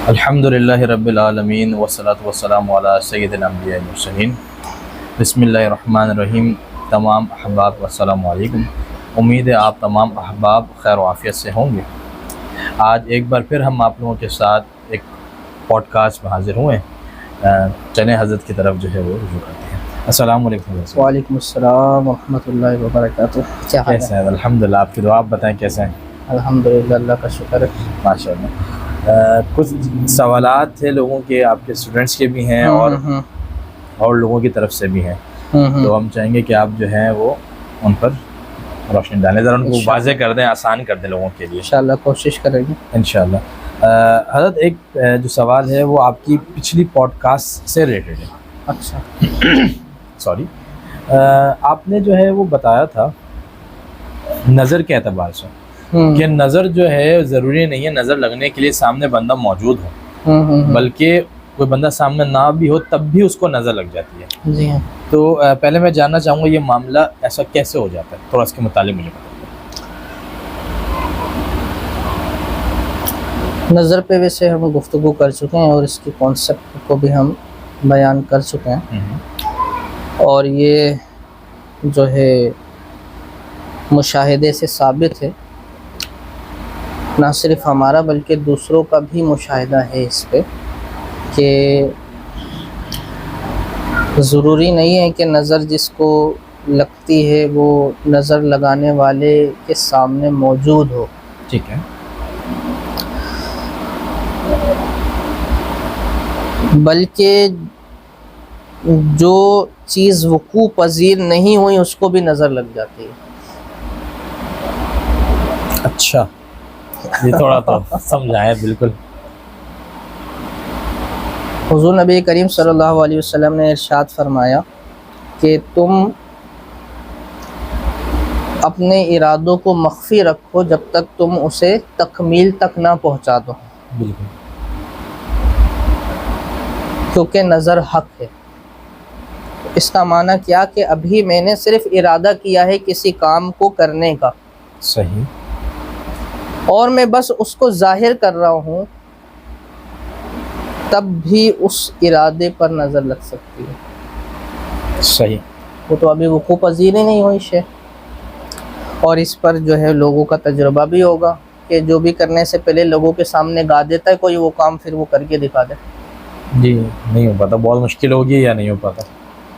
الحمدللہ رب العالمین والصلاۃ والسلام علی سید الانبیاء والمرسلین۔ بسم اللہ الرحمن الرحیم۔ تمام احباب السلام علیکم۔ امید ہے آپ تمام احباب خیر و عافیت سے ہوں گے۔ آج ایک بار پھر ہم آپ لوگوں کے ساتھ ایک پوڈ کاسٹ میں حاضر ہوئے ہیں۔ چلیں حضرت کی طرف جو ہے وہ رجوع کرتے ہیں۔ السلام علیکم حضرت۔ وعلیکم السلام ورحمۃ اللہ وبرکاتہ۔ کیا حال کیسے ہیں؟ الحمدللہ، آپ کی دعا، آپ بتائیں کیسے ہیں؟ الحمدللہ، اللہ کا شکر ہے۔ ماشاء اللہ۔ کچھ سوالات تھے لوگوں کے، آپ کے اسٹوڈنٹس کے بھی ہیں اور لوگوں کی طرف سے بھی ہیں، تو ہم چاہیں گے کہ آپ جو ہیں وہ ان پر روشنی ڈالیں، ذرا ان کو واضح کر دیں، آسان کر دیں لوگوں کے لیے۔ انشاءاللہ کوشش کریں گے انشاءاللہ۔ حضرت ایک جو سوال ہے وہ آپ کی پچھلی پوڈ کاسٹ سے ریلیٹڈ ہے۔ اچھا، سوری، آپ نے جو ہے وہ بتایا تھا نظر کے اعتبار سے کہ نظر جو ہے ضروری نہیں ہے نظر لگنے کے لیے سامنے بندہ موجود ہو، بلکہ کوئی بندہ سامنے نہ بھی ہو تب بھی اس کو نظر لگ جاتی ہے۔ جی ہاں۔ تو پہلے میں جاننا چاہوں گا یہ معاملہ ایسا کیسے ہو جاتا ہے، تھوڑا اس کے متعلق مجھے بتائیے۔ نظر پہ ویسے ہم گفتگو کر چکے ہیں اور اس کی کانسیپٹ کو بھی ہم بیان کر چکے ہیں، اور یہ جو ہے مشاہدے سے ثابت ہے، نہ صرف ہمارا بلکہ دوسروں کا بھی مشاہدہ ہے اس پہ، کہ ضروری نہیں ہے کہ نظر جس کو لگتی ہے وہ نظر لگانے والے کے سامنے موجود ہو۔ ٹھیک ہے۔ بلکہ جو چیز وقوع پذیر نہیں ہوئی اس کو بھی نظر لگ جاتی ہے۔ اچھا، یہ تھوڑا تو سمجھائیں بالکل۔ حضور نبی کریم صلی اللہ علیہ وسلم نے ارشاد فرمایا کہ تم اپنے ارادوں کو مخفی رکھو جب تک تم اسے تکمیل تک نہ پہنچا دو، بالکل، کیونکہ نظر حق ہے۔ اس کا معنی کیا کہ ابھی میں نے صرف ارادہ کیا ہے کسی کام کو کرنے کا، صحیح، اور میں بس اس کو ظاہر کر رہا ہوں، تب بھی اس ارادے پر نظر لگ سکتی ہے۔ صحیح، وہ تو ابھی وقوع پذیر ہی نہیں ہوئی شے، اور اس پر جو ہے لوگوں کا تجربہ بھی ہوگا کہ جو بھی کرنے سے پہلے لوگوں کے سامنے گا دیتا ہے کوئی وہ کام، پھر وہ کر کے دکھا دے۔ جی، نہیں ہو پاتا، بہت مشکل ہوگی یا نہیں ہو پاتا؟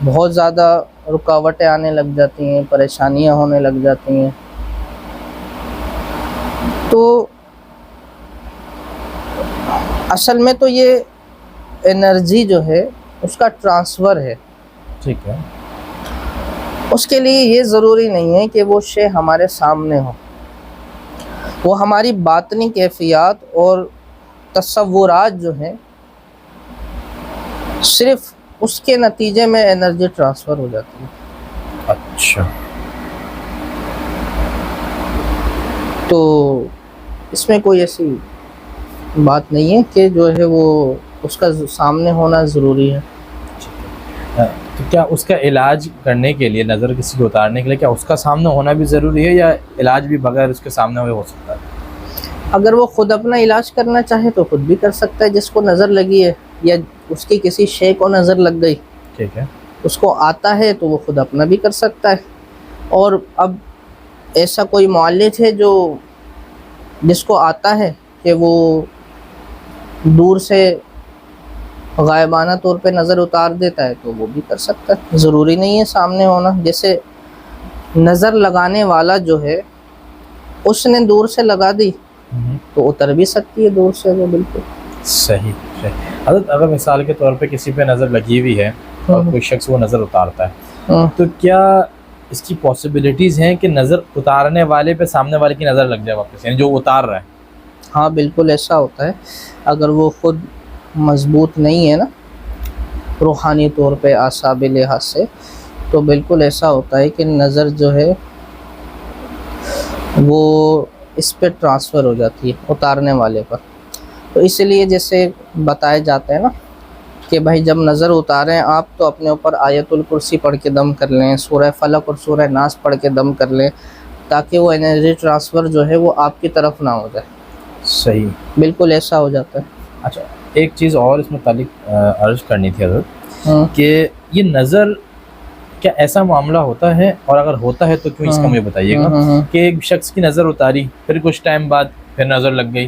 بہت زیادہ رکاوٹیں آنے لگ جاتی ہیں، پریشانیاں ہونے لگ جاتی ہیں۔ تو اصل میں تو یہ انرجی جو ہے اس کا ٹرانسفر ہے۔ ٹھیک ہے۔ اس کے لیے یہ ضروری نہیں ہے کہ وہ شے ہمارے سامنے ہو، وہ ہماری باطنی کیفیات اور تصورات جو ہیں صرف اس کے نتیجے میں انرجی ٹرانسفر ہو جاتی ہے۔ اچھا، تو اس میں کوئی ایسی بات نہیں ہے کہ جو ہے وہ اس کا سامنے ہونا ضروری ہے۔ تو کیا اس کا علاج کرنے کے لیے، نظر کسی کو اتارنے کے لیے، کیا اس کا سامنے ہونا بھی ضروری ہے یا علاج بھی بغیر اس کے سامنے ہوئے ہو سکتا ہے؟ اگر وہ خود اپنا علاج کرنا چاہے تو خود بھی کر سکتا ہے، جس کو نظر لگی ہے یا اس کی کسی شے کو نظر لگ گئی، ٹھیک ہے، اس کو آتا ہے تو وہ خود اپنا بھی کر سکتا ہے۔ اور اب ایسا کوئی معالج ہے جو جس کو آتا ہے کہ وہ دور سے غائبانہ طور پہ نظر اتار دیتا ہے تو وہ بھی کر سکتا ہے، ضروری نہیں ہے سامنے ہونا۔ جیسے نظر لگانے والا جو ہے اس نے دور سے لگا دی تو اتر بھی سکتی ہے دور سے وہ، بالکل صحیح صحیح۔ حضرت اگر مثال کے طور پہ کسی پہ نظر لگی ہوئی ہے اور کوئی شخص وہ نظر اتارتا ہے، تو کیا اس کی پاسبلٹیز ہیں کہ نظر اتارنے والے پہ سامنے والے کی نظر لگ جائے واپس، یعنی جو اتار رہا ہے؟ ہاں بالکل ایسا ہوتا ہے، اگر وہ خود مضبوط نہیں ہے نا روحانی طور پہ اعصابی لحاظ سے، تو بالکل ایسا ہوتا ہے کہ نظر جو ہے وہ اس پہ ٹرانسفر ہو جاتی ہے اتارنے والے پر۔ تو اس لیے جیسے بتایا جاتا ہے نا کہ بھائی جب نظر اتاریں آپ تو اپنے اوپر آیت الکرسی پڑھ کے دم کر لیں، سورہ فلق اور سورہ ناس پڑھ کے دم کر لیں، تاکہ وہ انرجی ٹرانسفر جو ہے وہ آپ کی طرف نہ ہو جائے. صحیح. بالکل ایسا ہو جاتا ہے. اچھا ایک چیز اور اس میں تعلق عرض کرنی تھی حضرت کہ یہ نظر کیا ایسا معاملہ ہوتا ہے، اور اگر ہوتا ہے تو کیوں، اس کا مجھے بتائیے گا. کہ ایک شخص کی نظر اتاری، پھر کچھ ٹائم بعد پھر نظر لگ گئی،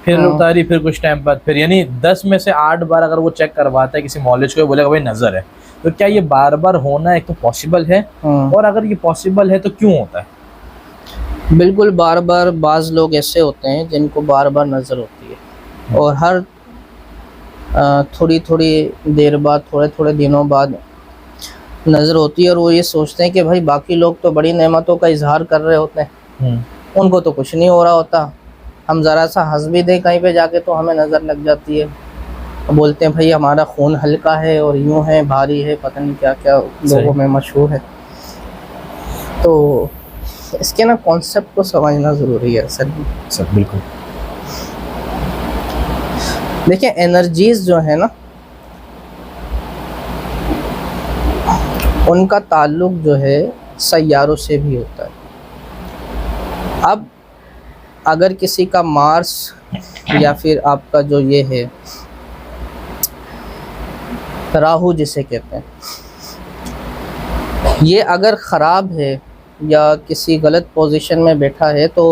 پھر اتاری، پھر کچھ ٹائم بعد پھر، یعنی 10 میں سے 8 بار اگر وہ چیک کرواتا ہے کسی معالج کو، بولے گا بھائی نظر ہے، تو کیا یہ بار بار ہونا ایک تو پاسبل ہے، اور اگر یہ پاسبل ہے تو کیوں ہوتا ہے؟ بالکل بار بار. بعض لوگ ایسے ہوتے ہیں جن کو بار بار نظر ہوتی ہے، اور ہر تھوڑی تھوڑی دیر بعد، تھوڑے تھوڑے دنوں بعد نظر ہوتی ہے، اور وہ یہ سوچتے ہیں کہ بھائی باقی لوگ تو بڑی نعمتوں کا اظہار کر رہے ہوتے ہیں، ان کو تو کچھ نہیں ہو رہا ہوتا، ہم ذرا سا ہنس بھی دیں کہیں پہ جا کے تو ہمیں نظر لگ جاتی ہے. بولتے ہیں بھائی ہمارا خون ہلکا ہے اور یوں ہے، بھاری ہے، پتہ نہیں کیا کیا لوگوں میں مشہور ہے. تو اس کے نا کانسیپٹ کو سمجھنا ضروری ہے سر. بالکل. دیکھیں انرجیز جو ہے نا، ان کا تعلق جو ہے سیاروں سے بھی ہوتا ہے. اب اگر کسی کا مارس یا پھر آپ کا جو یہ ہے راہو جسے کہتے ہیں، یہ اگر خراب ہے یا کسی غلط پوزیشن میں بیٹھا ہے تو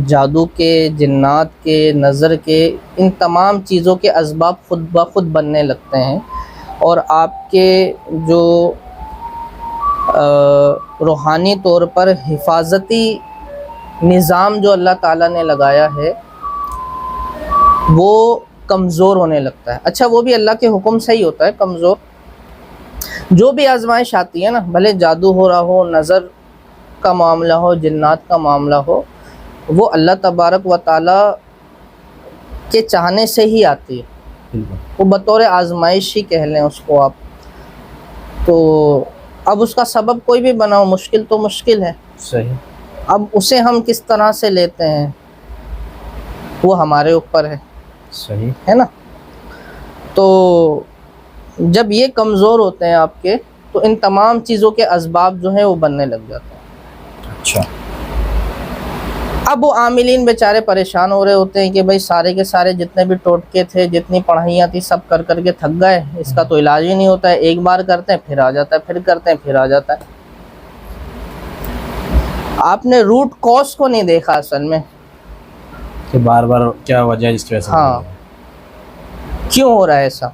جادو کے، جنات کے، نظر کے، ان تمام چیزوں کے اسباب خود بخود بننے لگتے ہیں، اور آپ کے جو روحانی طور پر حفاظتی نظام جو اللہ تعالیٰ نے لگایا ہے وہ کمزور ہونے لگتا ہے. اچھا وہ بھی اللہ کے حکم سے ہی ہوتا ہے کمزور. جو بھی آزمائش آتی ہے نا، بھلے جادو ہو رہا ہو، نظر کا معاملہ ہو، جنات کا معاملہ ہو، وہ اللہ تبارک و تعالیٰ کے چاہنے سے ہی آتی ہے. وہ بطور آزمائش ہی کہہ لیں اس کو آپ. تو اب اس کا سبب کوئی بھی بناؤ، مشکل تو مشکل ہے. صحیح. اب اسے ہم کس طرح سے لیتے ہیں وہ ہمارے اوپر ہے. صحیح ہے نا. تو جب یہ کمزور ہوتے ہیں آپ کے، تو ان تمام چیزوں کے اسباب جو ہیں وہ بننے لگ جاتے ہیں. اچھا. اب وہ عاملین بیچارے پریشان ہو رہے ہوتے ہیں کہ بھائی سارے کے سارے جتنے بھی ٹوٹکے تھے، جتنی پڑھائیاں تھی، سب کر کر کے تھک گئے، اس کا تو علاج ہی نہیں ہوتا ہے. ایک بار کرتے ہیں پھر آ جاتا ہے، پھر کرتے ہیں پھر آ جاتا ہے. آپ نے روٹ کاز کو نہیں دیکھا اصل میں کہ بار بار کیا وجہ ہے جس کی وجہ سے ہاں کیوں ہو رہا ہے ایسا.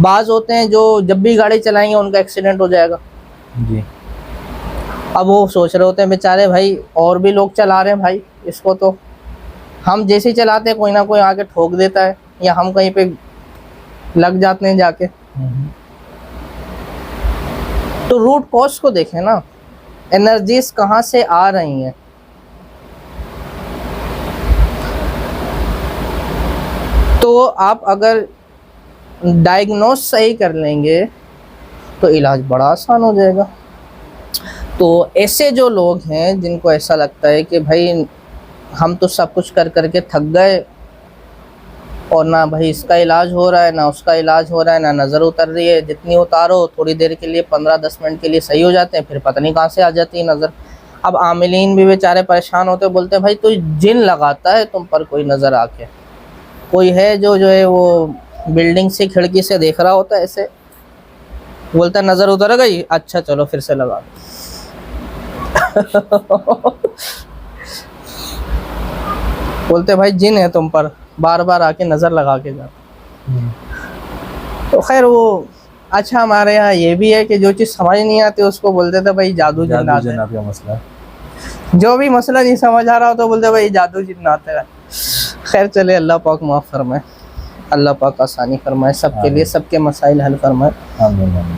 بعض ہوتے ہیں جو جب بھی گاڑی چلائیں گے ان کا ایکسیڈنٹ ہو جائے گا. جی. اب وہ سوچ رہے ہوتے ہیں بیچارے بھائی اور بھی لوگ چلا رہے ہیں بھائی اس کو، تو ہم جیسے چلاتے ہیں کوئی نہ کوئی آ کے ٹھوک دیتا ہے، یا ہم کہیں پہ لگ جاتے ہیں جا کے. تو روٹ کاز کو دیکھیں نا، انرجیز کہاں سے آ رہی ہیں. تو آپ اگر ڈائگنوز صحیح کر لیں گے تو علاج بڑا آسان ہو جائے گا. تو ایسے جو لوگ ہیں جن کو ایسا لگتا ہے کہ بھائی ہم تو سب کچھ کر کر کے تھک گئے، اور نہ بھائی اس کا علاج ہو رہا ہے، نہ اس کا علاج ہو رہا ہے، نہ نظر اتر رہی ہے، جتنی اتارو تھوڑی دیر کے لیے 15-10 منٹ کے لیے صحیح ہو جاتے ہیں، پھر پتہ نہیں کہاں سے آ جاتی ہے نظر. اب عاملین بھی بیچارے پریشان ہوتے، بولتے ہیں بھائی تو جن لگاتا ہے تم پر کوئی نظر آ کے. کوئی ہے جو ہے وہ بلڈنگ سے کھڑکی سے دیکھ رہا ہوتا ہے ایسے، بولتا ہے نظر اتر گئی، اچھا چلو پھر سے لگا دو. بولتے بھائی جن ہے تم پر، بار بار آ کے نظر لگا کے جاتا. تو خیر وہ اچھا ہمارے یہاں یہ بھی ہے کہ جو چیز سمجھ نہیں آتی اس کو بولتے تھے بھائی جادو جنات ہے. کا مسئلہ جو بھی مسئلہ نہیں سمجھ آ رہا ہو تو بولتے بھائی جادو جنات ہے. خیر چلے، اللہ پاک معاف فرمائے، اللہ پاک آسانی فرمائے سب کے لیے، سب کے مسائل حل فرمائے. آمین.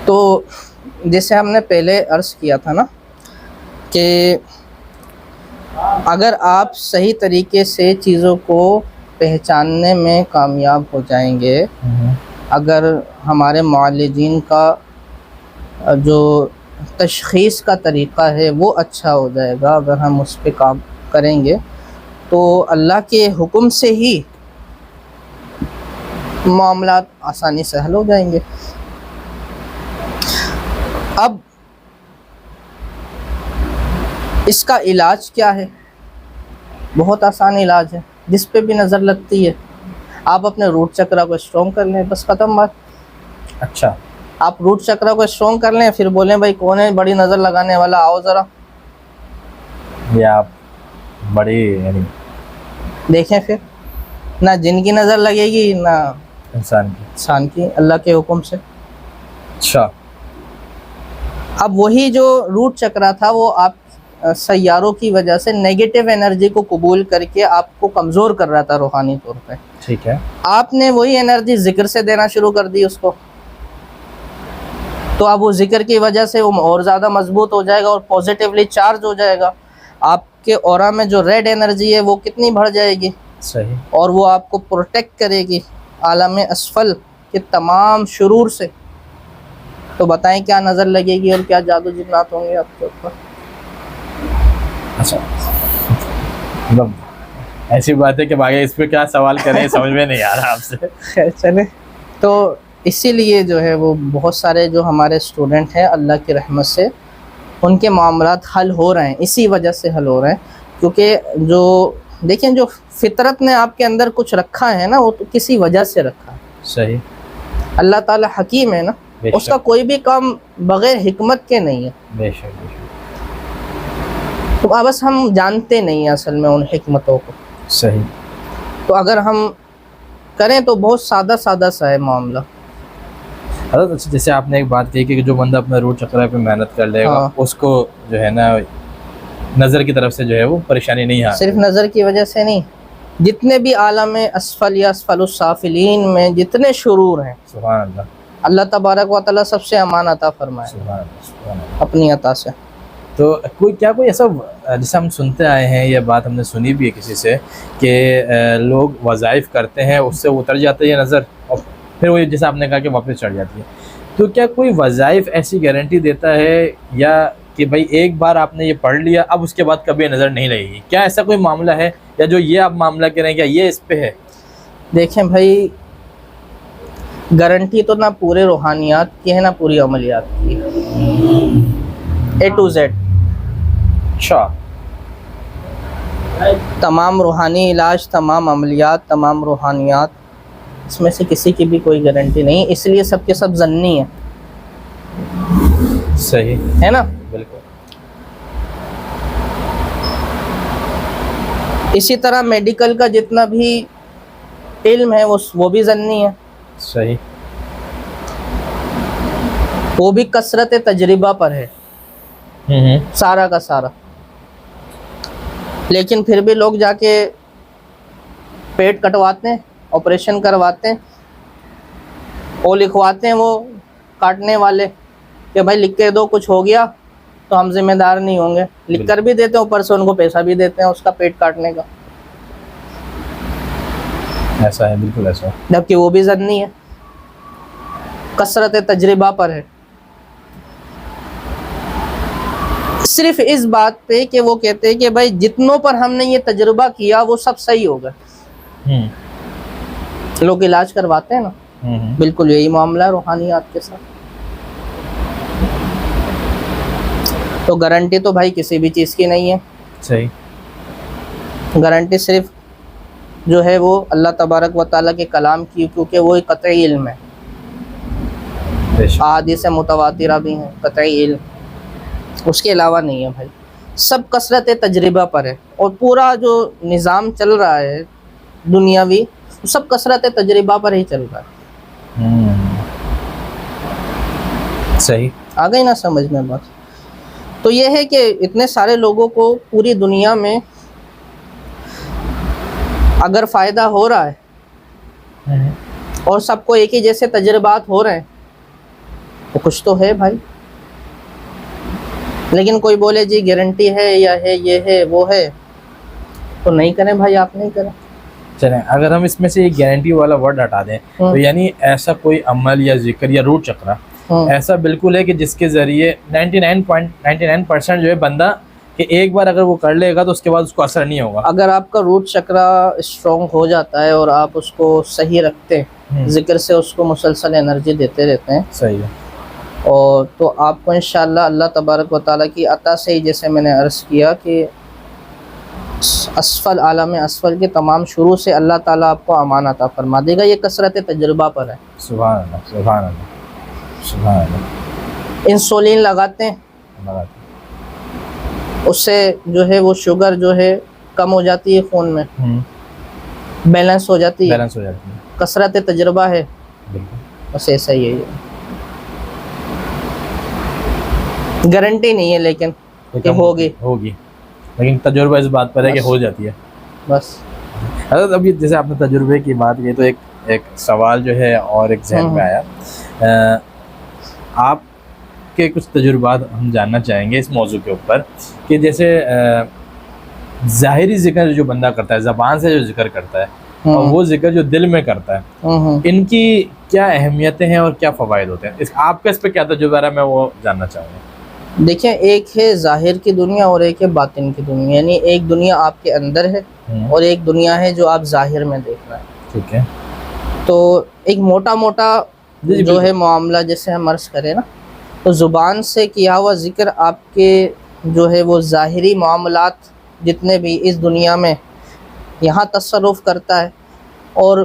تو جیسے ہم نے پہلے عرض کیا تھا نا کہ اگر آپ صحیح طریقے سے چیزوں کو پہچاننے میں کامیاب ہو جائیں گے، اگر ہمارے معالجین کا جو تشخیص کا طریقہ ہے وہ اچھا ہو جائے گا، اگر ہم اس پہ کام کریں گے تو اللہ کے حکم سے ہی معاملات آسانی سے حل ہو جائیں گے. اب اس کا علاج کیا ہے؟ بہت آسان علاج ہے، جس پہ بھی نظر لگتی ہے آپ اپنے روٹ چکرا کو اسٹرانگ کر لیں، بس ختم بات. اچھا، آپ روٹ چکرا کو اسٹرانگ کر لیں، پھر بولیں بھائی کون ہے بڑی نظر لگانے والا، آؤ ذرا یہ آپ بڑی یعنی دیکھیں. پھر نہ جن کی نظر لگے گی نہ انسان کی. انسان کی، اللہ کے حکم سے. اچھا، اب وہی جو روٹ چکرا تھا وہ آپ سیاروں کی وجہ سے نیگیٹو انرجی کو قبول کر کے آپ کو کمزور کر رہا تھا روحانی طور پہ. ٹھیک ہے. آپ نے وہی انرجی ذکر سے دینا شروع کر دی اس کو، تو اب وہ ذکر کی وجہ سے وہ اور زیادہ مضبوط ہو جائے گا اور پازیٹیولی چارج ہو جائے گا. آپ کے اورا میں جو ریڈ انرجی ہے وہ کتنی بڑھ جائے گی، صحیح. اور وہ آپ کو پروٹیکٹ کرے گی عالم اسفل کے تمام شرور سے. تو بتائیں کیا نظر لگے گی اور کیا جادو جنات ہوں گے آپ کے اوپر. اچھا، مطلب ایسی بات ہے کہ باقی اس پہ کیا سوال کریں سمجھ میں نہیں آ رہا آپ سے. خیر چلیں. تو اسی لیے جو ہے وہ بہت سارے جو ہمارے اسٹوڈنٹ ہیں اللہ کی رحمت سے ان کے معاملات حل ہو رہے ہیں، اسی وجہ سے حل ہو رہے ہیں. کیونکہ جو دیکھیں جو فطرت نے آپ کے اندر کچھ رکھا ہے نا، وہ تو کسی وجہ سے رکھا ہے. صحیح. اللہ تعالیٰ حکیم ہے نا، بے اس کا شک. کوئی بھی کام بغیر حکمت کے نہیں ہے. بے شک، بے شک. تو بس ہم جانتے نہیں ہیں اصل میں ان حکمتوں کو. صحیح. تو اگر ہم کریں تو بہت سادہ سادہ سا ہے معاملہ. حضرت اچھا، جیسے آپ نے ایک بات کہی کہ جو بندہ اپنا روٹ چکرا پہ محنت کر لے گا ہاں. اس کو جو ہے نا نظر کی طرف سے جو ہے وہ پریشانی نہیں آتی. صرف نظر کی وجہ سے نہیں، جتنے بھی عالم اسفل یا اسفل السافلین میں جتنے شرور ہیں، سبحان اللہ. اللہ تبارک و تعالیٰ سب سے امان عطا فرمائے سبحان اللہ. سبحان اللہ. اپنی عطا سے. تو کوئی ایسا جیسے ہم سنتے آئے ہیں، یہ بات ہم نے سنی بھی ہے کسی سے کہ لوگ وظائف کرتے ہیں اس سے اتر جاتی ہے نظر اور پھر وہ جیسے آپ نے کہا کہ واپس چڑھ جاتی ہے. تو کیا کوئی وظائف ایسی گارنٹی دیتا ہے یا کہ بھائی ایک بار آپ نے یہ پڑھ لیا اب اس کے بعد کبھی نظر نہیں لگے گی؟ کیا ایسا کوئی معاملہ ہے یا جو یہ آپ معاملہ کہہ رہے ہیں کیا یہ اس پہ ہے؟ دیکھیں بھائی، گارنٹی تو نہ پورے روحانیات کی ہے نہ پوری عملیات کی ہے، A to Z. اچھا. تمام روحانی علاج، تمام عملیات، تمام روحانیات، اس میں سے کسی کی بھی کوئی گارنٹی نہیں، اس لیے سب کے سب ظنی ہیں. صحیح ہے نا. بالکل. اسی طرح میڈیکل کا جتنا بھی علم ہے وہ بھی ظنی ہے. صحیح. وہ بھی کثرت تجربہ پر ہے سارا کا سارا. لیکن پھر بھی لوگ جا کے پیٹ کٹواتے ہیں، آپریشن کرواتے ہیں، وہ لکھواتے ہیں وہ کاٹنے والے کہ بھائی لکھ کے دو کچھ ہو گیا تو ہم ذمہ دار نہیں ہوں گے. لکھ کر بھی دیتے ہیں، اوپر سے ان کو پیسہ بھی دیتے ہیں اس کا پیٹ کاٹنے کا. ایسا ہے، بالکل ایسا ہے. جبکہ وہ بھی ظنی ہے، کثرت تجربہ پر ہے. صرف اس بات پہ کہ وہ کہتے ہیں کہ بھائی جتنوں پر ہم نے یہ تجربہ کیا وہ سب صحیح ہو گئے. لوگ علاج کرواتے ہیں نا، بالکل یہی معاملہ ہے روحانیات کے ساتھ. تو گارنٹی تو بھائی کسی بھی چیز کی نہیں ہے. صحیح. گارنٹی صرف جو ہے وہ اللہ تبارک و تعالیٰ کے کلام کی، کیونکہ وہ ایک قطعی علم ہے. احادیث متواترہ بھی ہیں، قطعی علم، اس کے علاوہ نہیں ہے بھائی. سب کثرت تجربہ پر ہے، اور پورا جو نظام چل رہا ہے دنیاوی سب کثرت تجربہ پر ہی چل رہا ہے. صحیح. آ گئی نا سمجھ میں بات؟ تو یہ ہے کہ اتنے سارے لوگوں کو پوری دنیا میں اگر فائدہ ہو رہا ہے اور سب کو ایک ہی جیسے تجربات ہو رہے ہیں تو کچھ تو ہے بھائی. لیکن کوئی بولے جی گارنٹی ہے یا ہے یہ ہے وہ ہے، تو نہیں کریں بھائی، آپ نہیں کریں. چلیں اگر ہم اس میں سے یہ گارنٹی والا ورڈ ہٹا دیں تو یعنی ایسا کوئی عمل یا ذکر یا روٹ چکرا ایسا بالکل ہے کہ جس کے ذریعے 99% جو ہے بندہ کہ ایک بار اگر وہ کر لے گا تو اس کے بعد اس کو اثر نہیں ہوگا. اگر آپ کا روٹ چکرا اسٹرانگ ہو جاتا ہے اور آپ اس کو صحیح رکھتے ہیں، ذکر سے اس کو مسلسل انرجی دیتے رہتے ہیں، صحیح ہے. اور تو آپ کو انشاءاللہ اللہ تبارک و تعالیٰ کی عطا سے ہی، جیسے میں نے عرض کیا کہ اسفل، عالم اسفل کے تمام شروع سے اللہ تعالیٰ آپ کو امان عطا فرما دے گا. یہ کثرت تجربہ پر ہے. سبحان اللہ سبحان اللہ سبحان اللہ. انسولین لگاتے ہیں، اس سے جو ہے وہ شوگر جو ہے کم ہو جاتی ہے، خون میں بیلنس ہو جاتی ہے. بیلنس ہو جاتی ہے. کثرت تجربہ ہے. بالکل. بس ایسا ہی ہے. گارنٹی نہیں ہے لیکن کہ ہوگی لیکن تجربہ اس بات پر ہے کہ ہو جاتی ہے. بس حضرت ابھی جیسے آپ نے تجربے کی بات کی تو ایک سوال جو ہے اور ایک ذہن میں آیا. آپ کے کچھ تجربات ہم جاننا چاہیں گے اس موضوع کے اوپر کہ جیسے ظاہری ذکر جو بندہ کرتا ہے، زبان سے جو ذکر کرتا ہے، اور وہ ذکر جو دل میں کرتا ہے، ان کی کیا اہمیتیں ہیں اور کیا فوائد ہوتے ہیں؟ آپ کا اس پہ کیا تجربہ ہے، میں وہ جاننا چاہوں گا. دیکھیں، ایک ہے ظاہر کی دنیا اور ایک ہے باطن کی دنیا. یعنی ایک دنیا آپ کے اندر ہے اور ایک دنیا ہے جو آپ ظاہر میں دیکھ رہے ہیں. ٹھیک ہے. تو ایک موٹا جو ہے معاملہ جیسے ہم عرض کریں نا، تو زبان سے کیا ہوا ذکر آپ کے جو ہے وہ ظاہری معاملات جتنے بھی اس دنیا میں یہاں تصرف کرتا ہے، اور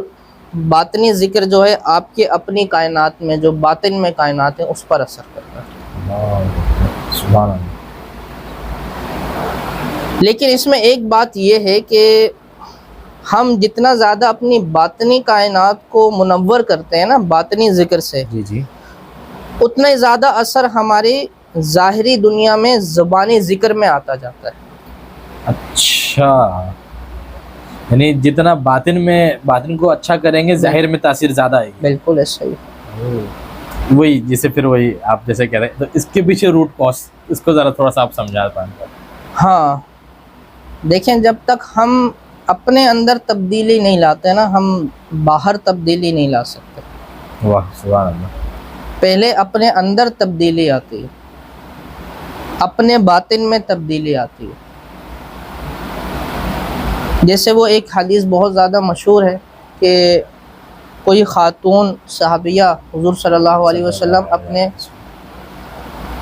باطنی ذکر جو ہے آپ کے اپنی کائنات میں جو باطن میں کائنات ہیں اس پر اثر کرتا ہے. سبحان اللہ. لیکن اس میں ایک بات یہ ہے کہ ہم جتنا زیادہ اپنی باطنی کائنات کو منور کرتے ہیں نا باطنی ذکر سے، جی اتنا ہی زیادہ اثر ہماری ظاہری دنیا میں زبانی ذکر میں آتا جاتا ہے. اچھا، یعنی جتنا باطن کو اچھا کریں گے ظاہر میں تاثیر زیادہ آئے گی. بالکل ایسا ہی. وہی جسے پھر وہی آپ جیسے کہہ رہے ہیں، تو اس کے پیچھے روٹ کاز اس کو ذرا تھوڑا سا آپ سمجھا پائیں. ہاں دیکھیں، جب تک ہم اپنے اندر تبدیلی نہیں لاتے نا، ہم باہر تبدیلی نہیں لا سکتے. واہ سبحان اللہ. پہلے اپنے اندر تبدیلی آتی ہے، اپنے باطن میں تبدیلی آتی ہے. جیسے وہ ایک حدیث بہت زیادہ مشہور ہے کہ کوئی خاتون صحابیہ حضور صلی اللہ علیہ وسلم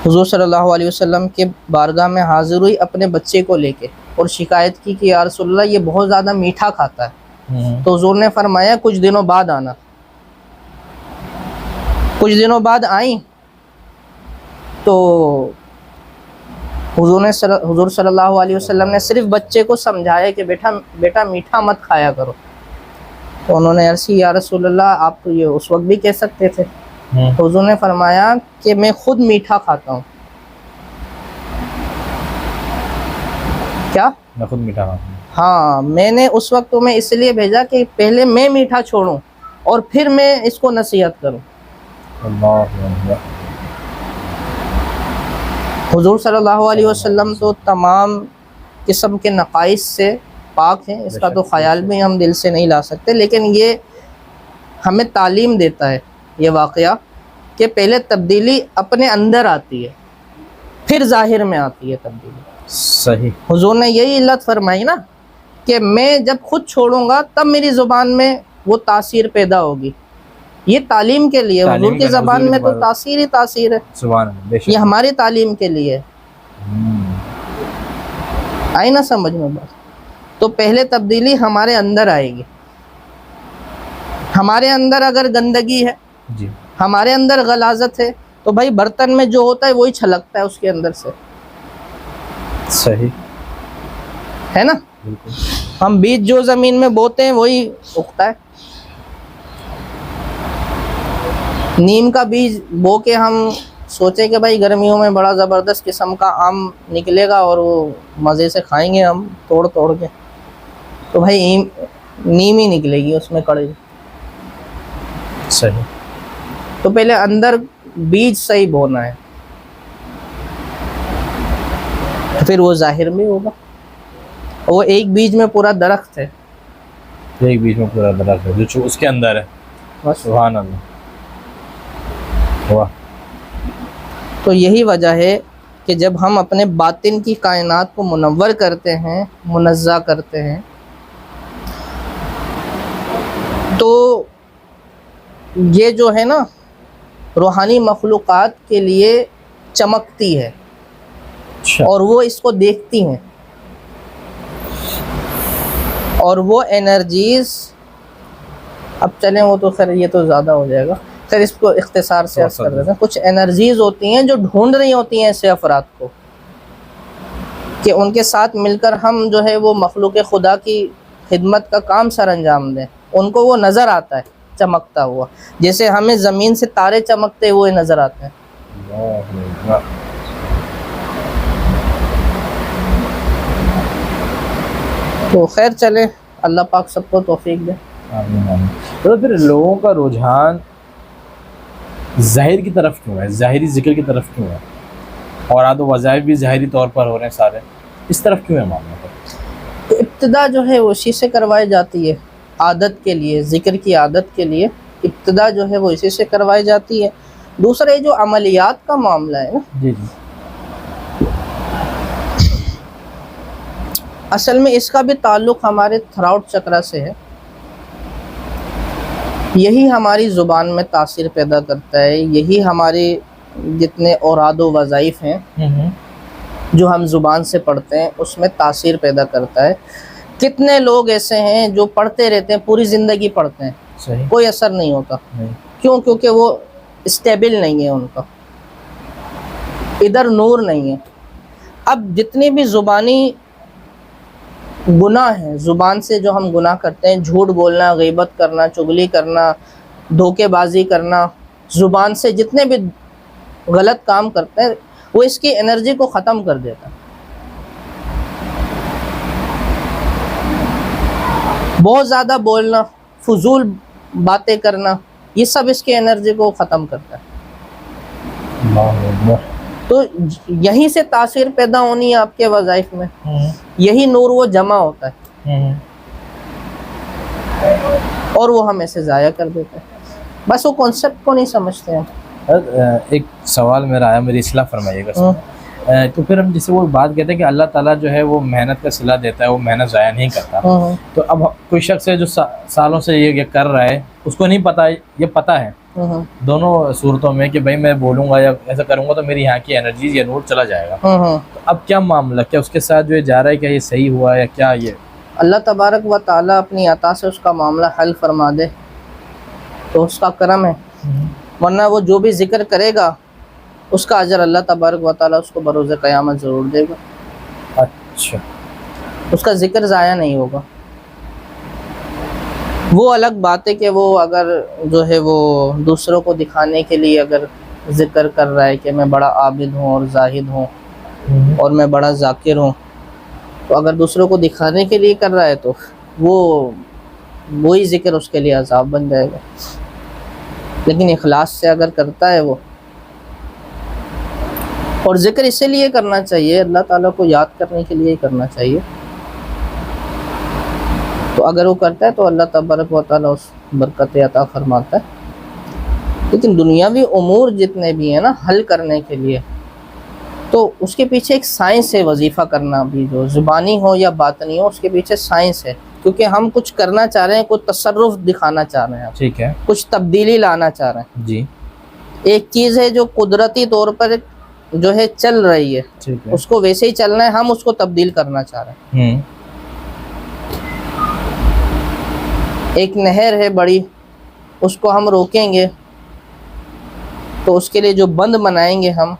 حضور صلی اللہ علیہ وسلم کے بارگاہ میں حاضر ہوئی اپنے بچے کو لے کے، اور شکایت کی کہ یا رسول اللہ یہ بہت زیادہ میٹھا کھاتا ہے. تو حضور نے فرمایا کچھ دنوں بعد آنا. کچھ دنوں بعد آئیں تو حضور صلی اللہ علیہ وسلم نے صرف بچے کو سمجھایا کہ بیٹا میٹھا مت کھایا کرو. تو انہوں نے عرض کی یا رسول اللہ آپ تو یہ اس وقت بھی کہہ سکتے تھے. تو حضور نے فرمایا کہ میں خود میٹھا کھاتا ہوں. کیا؟ میں خود میٹھا کھاتا ہوں. ہاں، میں نے اس وقت تمہیں اس لیے بھیجا کہ پہلے میں میٹھا چھوڑوں اور پھر میں اس کو نصیحت کروں. حضور صلی اللہ علیہ وسلم تو تمام قسم کے نقائص سے پاک ہیں، اس کا تو خیال بھی ہم دل سے نہیں لا سکتے. لیکن یہ ہمیں تعلیم دیتا ہے یہ واقعہ کہ پہلے تبدیلی اپنے اندر آتی ہے، پھر ظاہر میں آتی ہے تبدیلی. صحیح. حضور نے یہی علت فرمائی نا کہ میں جب خود چھوڑوں گا تب میری زبان میں وہ تاثیر پیدا ہوگی. یہ تعلیم کے لیے، حضور کی زبان میں تو تاثیر ہی تاثیر ہے. سبحان اللہ. یہ ہماری تعلیم کے لیے آئی نا سمجھ میں بات. تو پہلے تبدیلی ہمارے اندر آئے گی. ہمارے اندر اگر گندگی ہے، ہمارے اندر غلاظت ہے، تو بھائی برتن میں جو ہوتا ہے وہی چھلکتا ہے اس کے اندر سے. صحیح ہے نا. ہم بیج جو زمین میں بوتے ہیں وہی اگتا ہے. نیم کا بیج بو کے ہم سوچے کہ بھائی گرمیوں میں بڑا زبردست قسم کا آم نکلے گا اور وہ مزے سے کھائیں گے ہم توڑ کے، تو بھائی نیم ہی نکلے گی اس میں کڑے. صحیح. تو پہلے اندر بیج صحیح بونا ہے، پھر وہ ظاہر میں ہوگا. وہ ایک بیج میں پورا درخت ہے. ایک بیج میں پورا درخت ہے جو اس کے اندر ہے. سبحان اللہ. واہ. تو یہی وجہ ہے کہ جب ہم اپنے باطن کی کائنات کو منور کرتے ہیں، منزہ کرتے ہیں، تو یہ جو ہے نا روحانی مخلوقات کے لیے چمکتی ہے اچھا اور وہ اس کو دیکھتی ہیں، اور وہ انرجیز، اب چلیں وہ تو خیر یہ تو زیادہ ہو جائے گا، خیر اس کو اختصار سے عرض کر دیتے ہیں، کچھ انرجیز ہوتی ہیں جو ڈھونڈ رہی ہوتی ہیں ایسے افراد کو کہ ان کے ساتھ مل کر ہم جو ہے وہ مخلوق خدا کی خدمت کا کام سر انجام دیں، ان کو وہ نظر آتا ہے چمکتا ہوا، جیسے ہمیں زمین سے تارے چمکتے ہوئے نظر آتے ہیں۔ تو خیر چلے، اللہ پاک سب کو توفیق دے۔ آمین آمین۔ تو پھر لوگوں کا رجحان ظاہر کی طرف کیوں ہے، ظاہری ذکر کی طرف کیوں ہے، اور آدھو وظائف بھی ظاہری طور پر ہو رہے ہیں سارے، اس طرف کیوں ہے معاملہ؟ ابتدا جو ہے وہ اسی سے کروائی جاتی ہے، عادت کے لیے، ذکر کی عادت کے لیے ابتدا جو ہے وہ اسی سے کروائی جاتی ہے۔ دوسرا یہ جو عملیات کا معاملہ ہے نا، جی جی اصل میں اس کا بھی تعلق ہمارے تھراؤٹ چکرا سے ہے، یہی ہماری زبان میں تاثیر پیدا کرتا ہے، یہی ہمارے جتنے اوراد و وظائف ہیں جو ہم زبان سے پڑھتے ہیں اس میں تاثیر پیدا کرتا ہے۔ کتنے لوگ ایسے ہیں جو پڑھتے رہتے ہیں، پوری زندگی پڑھتے ہیں، صحیح کوئی اثر نہیں ہوتا، نہیں۔ کیوں؟ کیونکہ وہ اسٹیبل نہیں ہے، ان کا ادھر نور نہیں ہے۔ اب جتنی بھی زبانی گناہ ہیں، زبان سے جو ہم گناہ کرتے ہیں، جھوٹ بولنا، غیبت کرنا، چغلی کرنا، دھوکے بازی کرنا، زبان سے جتنے بھی غلط کام کرتے ہیں وہ اس کی انرجی کو ختم کر دیتا ہے۔ بہت زیادہ بولنا، فضول باتیں کرنا، یہ سب اس کی انرجی کو ختم کرتا ہے۔ اللہ اکبر۔ تو یہیں سے تاثیر پیدا ہونی ہے آپ کے وظائف میں، یہی نور وہ جمع ہوتا ہے اور وہ ہم ایسے ضائع کر دیتے ہیں، بس وہ کانسیپٹ کو نہیں سمجھتے ہیں۔ ایک سوال میرا آیا، میری اصلاح فرمائیے گا۔ تو پھر ہم جسے وہ بات کہتے ہیں کہ اللہ تعالیٰ جو ہے وہ محنت کا صلہ دیتا ہے، وہ محنت ضائع نہیں کرتا، تو اب کوئی شخص ہے جو سالوں سے یہ کر رہا ہے، اس کو نہیں پتا، یہ پتا ہے دونوں صورتوں میں کہ بھائی میں بولوں گا یا ایسا کروں گا تو میری یہاں کی انرجیز یا نور چلا جائے گا، تو اب کیا معاملہ، کیا اس کے ساتھ جو جا رہا ہے کیا یہ صحیح ہوا یا کیا؟ یہ اللہ تبارک و تعالیٰ اپنی عطا سے اس کا معاملہ حل فرما دے تو اس کا کرم ہے، ورنہ وہ جو بھی ذکر کرے گا اس کا اجر اللہ تبارک و تعالیٰ اس کو بروز قیامت ضرور دے گا۔ اچھا، اس کا ذکر ضائع نہیں ہوگا۔ وہ الگ بات ہے کہ وہ اگر جو ہے وہ دوسروں کو دکھانے کے لیے اگر ذکر کر رہا ہے کہ میں بڑا عابد ہوں اور زاہد ہوں اور میں بڑا ذاکر ہوں، تو اگر دوسروں کو دکھانے کے لیے کر رہا ہے تو وہی ذکر اس کے لیے عذاب بن جائے گا، لیکن اخلاص سے اگر کرتا ہے وہ، اور ذکر اسی لیے کرنا چاہیے، اللہ تعالیٰ کو یاد کرنے کے لیے ہی کرنا چاہیے، تو اگر وہ کرتا ہے تو اللہ تبارک و تعالیٰ اس برکت عطا فرماتا ہے۔ لیکن دنیاوی امور جتنے بھی ہیں نا حل کرنے کے لیے، تو اس کے پیچھے ایک سائنس ہے، وظیفہ کرنا بھی جو زبانی ہو یا باطنی ہو، اس کے پیچھے سائنس ہے، کیونکہ ہم کچھ کرنا چاہ رہے ہیں، کوئی تصرف دکھانا چاہ رہے ہیں، ٹھیک ہے کچھ تبدیلی لانا چاہ رہے ہیں۔ جی، ایک چیز ہے جو قدرتی طور پر جو ہے چل رہی ہے، ٹھیک ہے، اس کو ویسے ہی چلنا ہے، ہم اس کو تبدیل کرنا چاہ رہے ہیں۔ ایک نہر ہے بڑی، اس کو ہم روکیں گے تو اس کے لیے جو بند بنائیں گے ہم،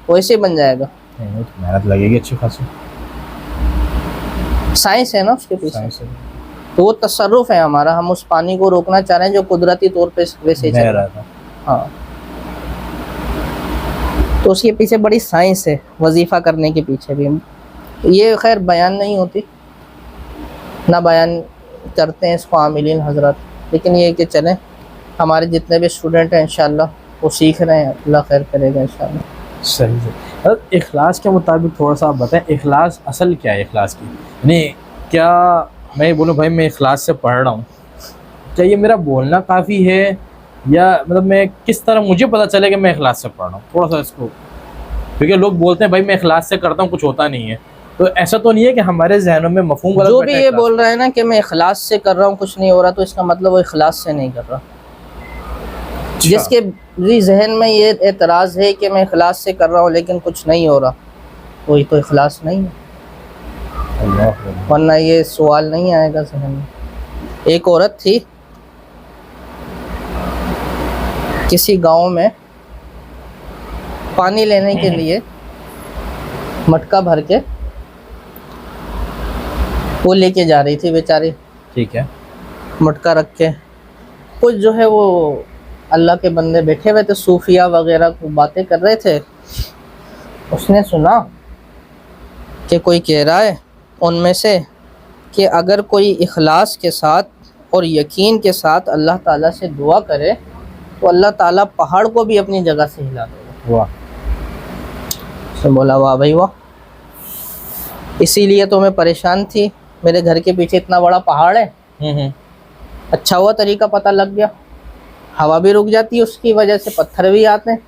ویسے بن جائے گا، محنت لگے گی اچھی خاصی، سائنس ہے نا اس کے پیچھے، سائنس ہے، تو وہ تصرف ہے ہمارا، ہم اس پانی کو روکنا چاہ رہے ہیں جو قدرتی طور پہ ویسے ہی چل رہا ہے۔ ہاں، تو اس کے پیچھے بڑی سائنس ہے، وظیفہ کرنے کے پیچھے بھی۔ یہ خیر بیان نہیں ہوتی، نہ بیان کرتے ہیں اس کو عاملین حضرات، لیکن یہ کہ چلیں ہمارے جتنے بھی اسٹوڈنٹ ہیں انشاءاللہ وہ سیکھ رہے ہیں، اللہ خیر کرے گا انشاءاللہ۔ صحیح ہے۔ اخلاص کے مطابق تھوڑا سا آپ بتائیں، اخلاص اصل کیا ہے اخلاص کی؟ یعنی کیا میں یہ بولوں بھائی میں اخلاص سے پڑھ رہا ہوں، کیا یہ میرا بولنا کافی ہے، یا مطلب میں کس طرح مجھے پتہ چلے کہ میں اخلاص سے پڑھ رہا ہوں؟ تھوڑا سا اس کو کیونکہ لوگ بولتے ہیں بھائی میں اخلاص سے کرتا ہوں، کچھ ہوتا نہیں ہے، تو ایسا تو نہیں ہے کہ ہمارے ذہنوں میں مفہوم غلط جو بیٹھا بھی ہے یہ اخلاص؟ بول رہا ہے نا کہ میں اخلاص سے کر رہا ہوں کچھ نہیں ہو رہا، تو اس کا مطلب وہ اخلاص سے نہیں کر رہا. جس کے بھی ذہن میں یہ اعتراض ہے کہ میں اخلاص سے کر رہا ہوں لیکن کچھ نہیں ہو رہا، وہی تو اخلاص نہیں ہے، اللہ ورنہ یہ سوال نہیں آئے گا ذہن میں. ایک عورت تھی کسی گاؤں میں، پانی لینے کے لیے مٹکا بھر کے وہ لے کے جا رہی تھی بیچاری، ٹھیک ہے. مٹکا رکھ کے. کچھ جو ہے وہ اللہ کے بندے بیٹھے ہوئے تھے، صوفیہ وغیرہ کو باتیں کر رہے تھے. اس نے سنا کہ کوئی کہہ رہا ہے ان میں سے کہ اگر کوئی اخلاص کے ساتھ اور یقین کے ساتھ اللہ تعالیٰ سے دعا کرے تو اللہ تعالیٰ پہاڑ کو بھی اپنی جگہ سے ہلا دے گا. واہ. اس نے بولا واہ بھائی واہ، اسی لیے تو میں پریشان تھی، میرے گھر کے پیچھے اتنا بڑا پہاڑ ہے. اچھا ہوا طریقہ پتہ لگ گیا، ہوا بھی رک جاتی ہے اس کی وجہ سے، پتھر بھی آتے ہیں،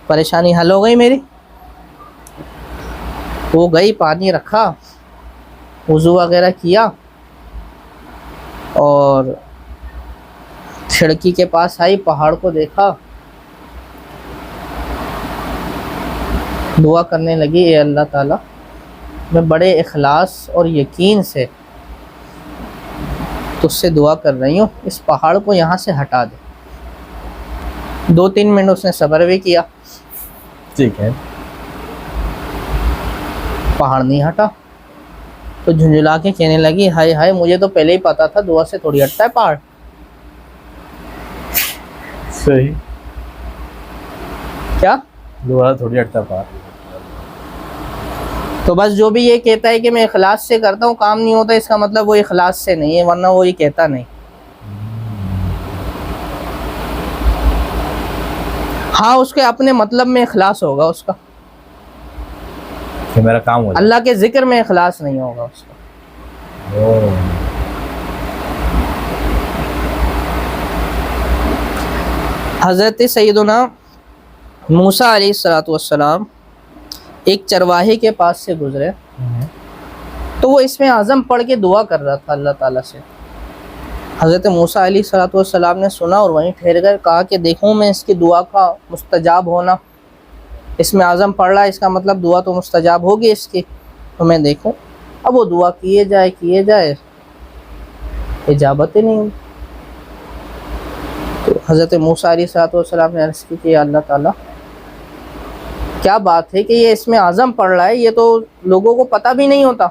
پریشانی حل ہو گئی میری. وہ گئی، پانی رکھا، وضو وغیرہ کیا اور کھڑکی کے پاس آئی، پہاڑ کو دیکھا، دعا کرنے لگی، اے اللہ تعالیٰ میں بڑے اخلاص اور یقین سے تجھ سے دعا کر رہی ہوں، اس پہاڑ کو یہاں سے ہٹا دے. 2-3 منٹ اس نے صبر بھی کیا، ٹھیک ہے. پہاڑ نہیں ہٹا تو جھنجھلا کے کہنے لگی ہائے ہائے، مجھے تو پہلے ہی پتا تھا دعا سے تھوڑی ہٹتا ہے پہاڑ. صحیح. کیا دوبارہ تھوڑی ہٹتا پار. تو بس جو بھی یہ کہتا ہے کہ میں اخلاص سے کرتا ہوں کام نہیں ہوتا، اس کا مطلب وہ اخلاص سے نہیں ہے، ورنہ وہ یہ کہتا نہیں. ہاں اس کے اپنے مطلب میں اخلاص ہوگا اس کا، کہ میرا کام ہو جائے. اللہ کے ذکر میں اخلاص نہیں ہوگا اس کا. حضرت سیدنا موسیٰ علیہ السلام ایک چرواہے کے پاس سے گزرے تو وہ اس میں اعظم پڑھ کے دعا کر رہا تھا اللہ تعالیٰ سے. حضرت موسیٰ علیہ السلام نے سنا اور وہیں ٹھہر گئے. کہا کہ دیکھوں میں اس کی دعا کا مستجاب ہونا، اس میں اعظم پڑھ رہا ہے، اس کا مطلب دعا تو مستجاب ہوگی اس کی، تو میں دیکھوں. اب وہ دعا کیے جائے اجابت ہی نہیں ہوئی. تو حضرت موسیٰ علیہ السلام نے عرض کی کہ یا اللہ تعالیٰ کیا بات ہے کہ یہ اس میں اعظم پڑھ رہا ہے، یہ تو لوگوں کو پتہ بھی نہیں ہوتا.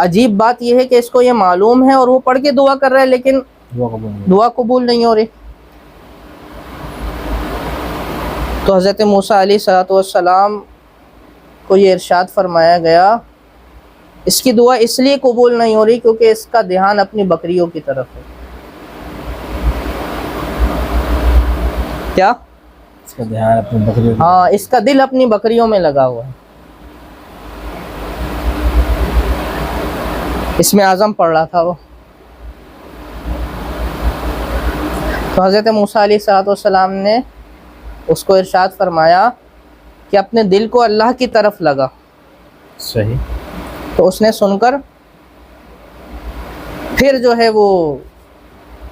عجیب بات یہ ہے کہ اس کو یہ معلوم ہے اور وہ پڑھ کے دعا کر رہا ہے لیکن دعا قبول نہیں ہو رہی. تو حضرت موسیٰ علیہ السلام کو یہ ارشاد فرمایا گیا اس کی دعا اس لیے قبول نہیں ہو رہی کیونکہ اس کا دھیان اپنی بکریوں کی طرف ہے. کیا؟ اس کا دھیان اپنی بکریوں. ہاں، اس کا دل اپنی بکریوں میں لگا ہوا ہے. اس میں اعظم پڑھ رہا تھا وہ. تو حضرت موسیٰ علیہ السلام نے اس کو ارشاد فرمایا کہ اپنے دل کو اللہ کی طرف لگا. صحیح. تو اس نے سن کر پھر جو ہے وہ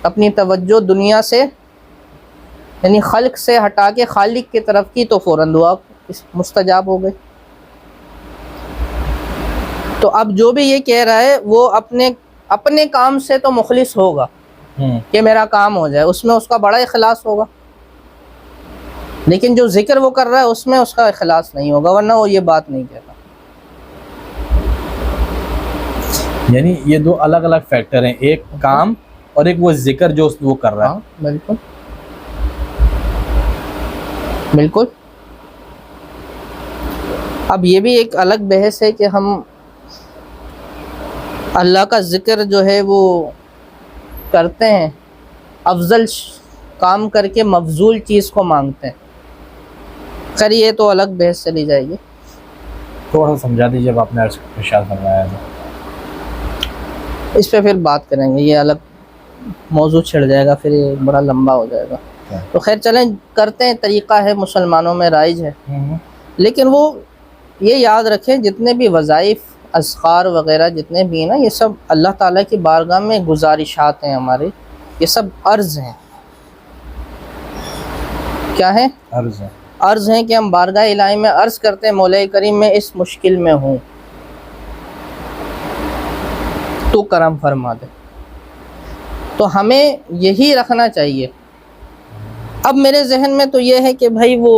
اپنی توجہ دنیا سے یعنی خلق سے ہٹا کے خالق کی طرف کی تو فوراً دعا مستجاب ہو گئی. تو اب جو بھی یہ کہہ رہا ہے وہ اپنے کام سے تو مخلص ہوگا کہ میرا کام ہو جائے، اس میں اس کا بڑا اخلاص ہوگا، لیکن جو ذکر وہ کر رہا ہے اس میں اس کا اخلاص نہیں ہوگا، ورنہ وہ یہ بات نہیں کہتا. یعنی یہ دو الگ الگ فیکٹر ہیں، ایک کام اور ایک وہ ذکر جو وہ کر رہا ہے. ہاں بالکل بالکل. اب یہ بھی ایک الگ بحث ہے کہ ہم اللہ کا ذکر جو ہے وہ کرتے ہیں، افضل کام کر کے مفضول چیز کو مانگتے ہیں. خیر یہ تو الگ بحث چلی جائے گی. تھوڑا سا سمجھا دیجیے، جب آپ نے ارشاد فرمایا تھا. اس پہ پھر بات کریں گے، یہ الگ موضوع چھڑ جائے گا، پھر یہ بڑا لمبا ہو جائے گا. تو خیر چلیں کرتے ہیں، طریقہ ہے مسلمانوں میں رائج ہے. لیکن وہ یہ یاد رکھیں جتنے بھی وظائف اذکار وغیرہ جتنے بھی ہیں نا، یہ سب اللہ تعالیٰ کی بارگاہ میں گزارشات ہیں ہمارے، یہ سب عرض ہیں. کیا ہے؟ عرض ہے. عرض ہیں کہ ہم بارگاہ الہی میں عرض کرتے ہیں مولا کریم میں اس مشکل میں ہوں، تو کرم فرما دے. تو ہمیں یہی رکھنا چاہیے. اب میرے ذہن میں تو یہ ہے کہ بھائی وہ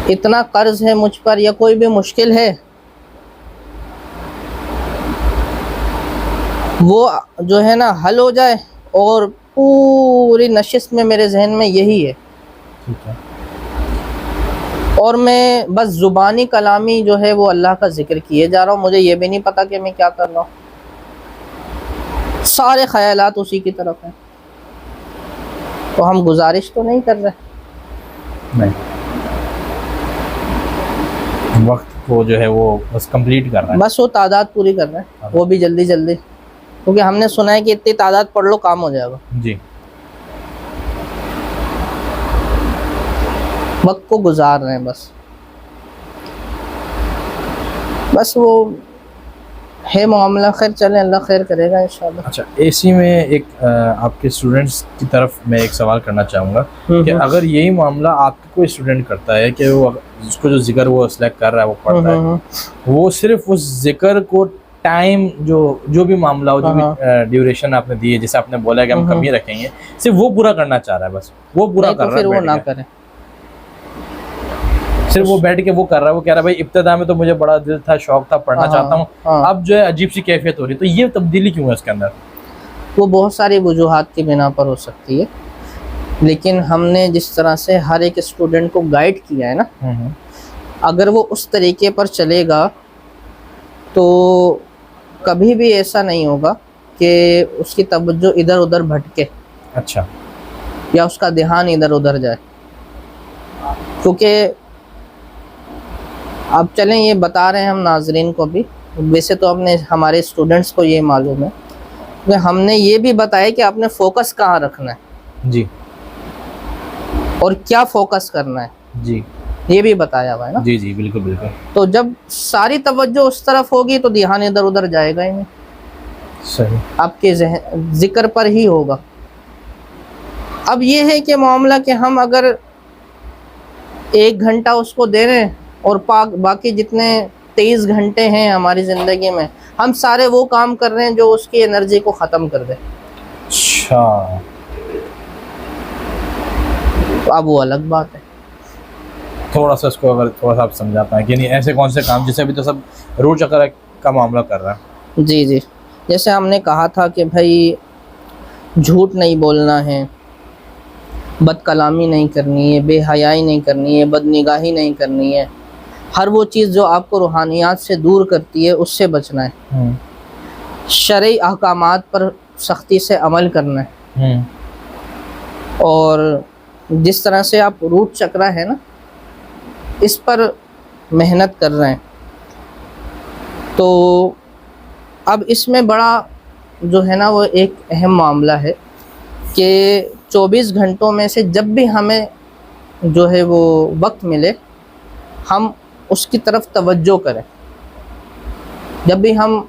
اتنا قرض ہے مجھ پر یا کوئی بھی مشکل ہے، وہ جو ہے نا حل ہو جائے، اور پوری نشست میں میرے ذہن میں یہی ہے. ٹھیک ہے. اور میں بس زبانی کلامی جو ہے وہ اللہ کا ذکر کیے جا رہا ہوں، مجھے یہ بھی نہیں پتا کہ میں کیا کر رہا ہوں، سارے خیالات اسی کی طرف ہیں. تو ہم گزارش تو نہیں کر رہے، نہیں، وقت کو جو ہے وہ بس کمپلیٹ کر رہا ہے. بس وہ تعداد پوری کر رہے ہیں، وہ بھی جلدی جلدی، کیونکہ ہم نے سنا ہے کہ اتنی تعداد پڑھ لو کام ہو جائے گا. جی. وقت کو گزار رہے ہیں بس وہ ہے معاملہ. خیر چلیں، اللہ خیر کرے گا انشاءاللہ. اچھا، اسی میں ایک آپ کے اسٹوڈنٹس کی طرف میں ایک سوال کرنا چاہوں گا کہ اگر یہی معاملہ آپ کا کوئی اسٹوڈنٹ کرتا ہے کہ وہ جس کو جو ذکر وہ سلیکٹ کر رہا ہے وہ پڑھتا ہے، وہ صرف اس ذکر کو ٹائم جو بھی معاملہ ہو، جو بھی ڈیوریشن آپ نے دی ہے، جیسے آپ نے بولا کہ ہم کم ہی رکھیں گے، صرف وہ پورا کرنا چاہ رہا ہے، بس وہ پورا کر رہا ہے، پھر وہ نہ کریں. صرف وہ بیٹھ کے وہ کر رہا ہے. وہ کہہ رہا ہے بھائی ابتدا میں تو مجھے بڑا دل تھا، شوق تھا، پڑھنا چاہتا ہوں، اب جو ہے عجیب سی کیفیت ہو رہی ہے. تو یہ تبدیلی کیوں ہے اس کے اندر؟ وہ بہت ساری وجوہات کی بنا پر ہو سکتی ہے، لیکن ہم نے جس طرح سے ہر ایک اسٹوڈنٹ کو گائیڈ کیا ہے نا، اگر وہ اس طریقے پر چلے گا تو کبھی بھی ایسا نہیں ہوگا کہ اس کی توجہ ادھر ادھر بھٹکے. اچھا. یا اس کا دھیان ادھر ادھر جائے. کیونکہ اب چلیں یہ بتا رہے ہیں ہم ناظرین کو بھی، ویسے تو ہم نے ہمارے اسٹوڈنٹس کو یہ معلوم ہے کہ ہم نے یہ بھی بتایا کہ آپ نے فوکس کہاں رکھنا ہے جی، اور کیا فوکس کرنا ہے، جی یہ بھی بتایا ہوا ہے نا. جی جی بالکل بالکل. تو جب ساری توجہ اس طرف ہوگی تو دھیان ادھر ادھر جائے گا ہی نہیں، صحیح، آپ کے ذکر پر ہی ہوگا. اب یہ ہے کہ معاملہ کہ ہم اگر 1 گھنٹہ اس کو دے رہے ہیں اور باقی جتنے 23 گھنٹے ہیں ہماری زندگی میں ہم سارے وہ کام کر رہے ہیں جو اس کی انرجی کو ختم کر دے، اچھا، تو اب وہ الگ بات ہے. تھوڑا سا اس کو اگر تھوڑا سا آپ سمجھا پائیں کہ نہیں ایسے کون سے کام جیسے ابھی تو سب روز چکر کا معاملہ کر رہا ہے. جی جی، جیسے ہم نے کہا تھا کہ بھائی جھوٹ نہیں بولنا ہے، بد کلامی نہیں کرنی ہے، بے حیائی نہیں کرنی ہے، بد نگاہی نہیں کرنی ہے، ہر وہ چیز جو آپ کو روحانیات سے دور کرتی ہے اس سے بچنا ہے. شرعی احکامات پر سختی سے عمل کرنا ہے. اور جس طرح سے آپ روٹ چکرا ہے نا اس پر محنت کر رہے ہیں، تو اب اس میں بڑا جو ہے نا وہ ایک اہم معاملہ ہے کہ 24 گھنٹوں میں سے جب بھی ہمیں جو ہے وہ وقت ملے ہم اس کی طرف توجہ کریں. جب بھی ہم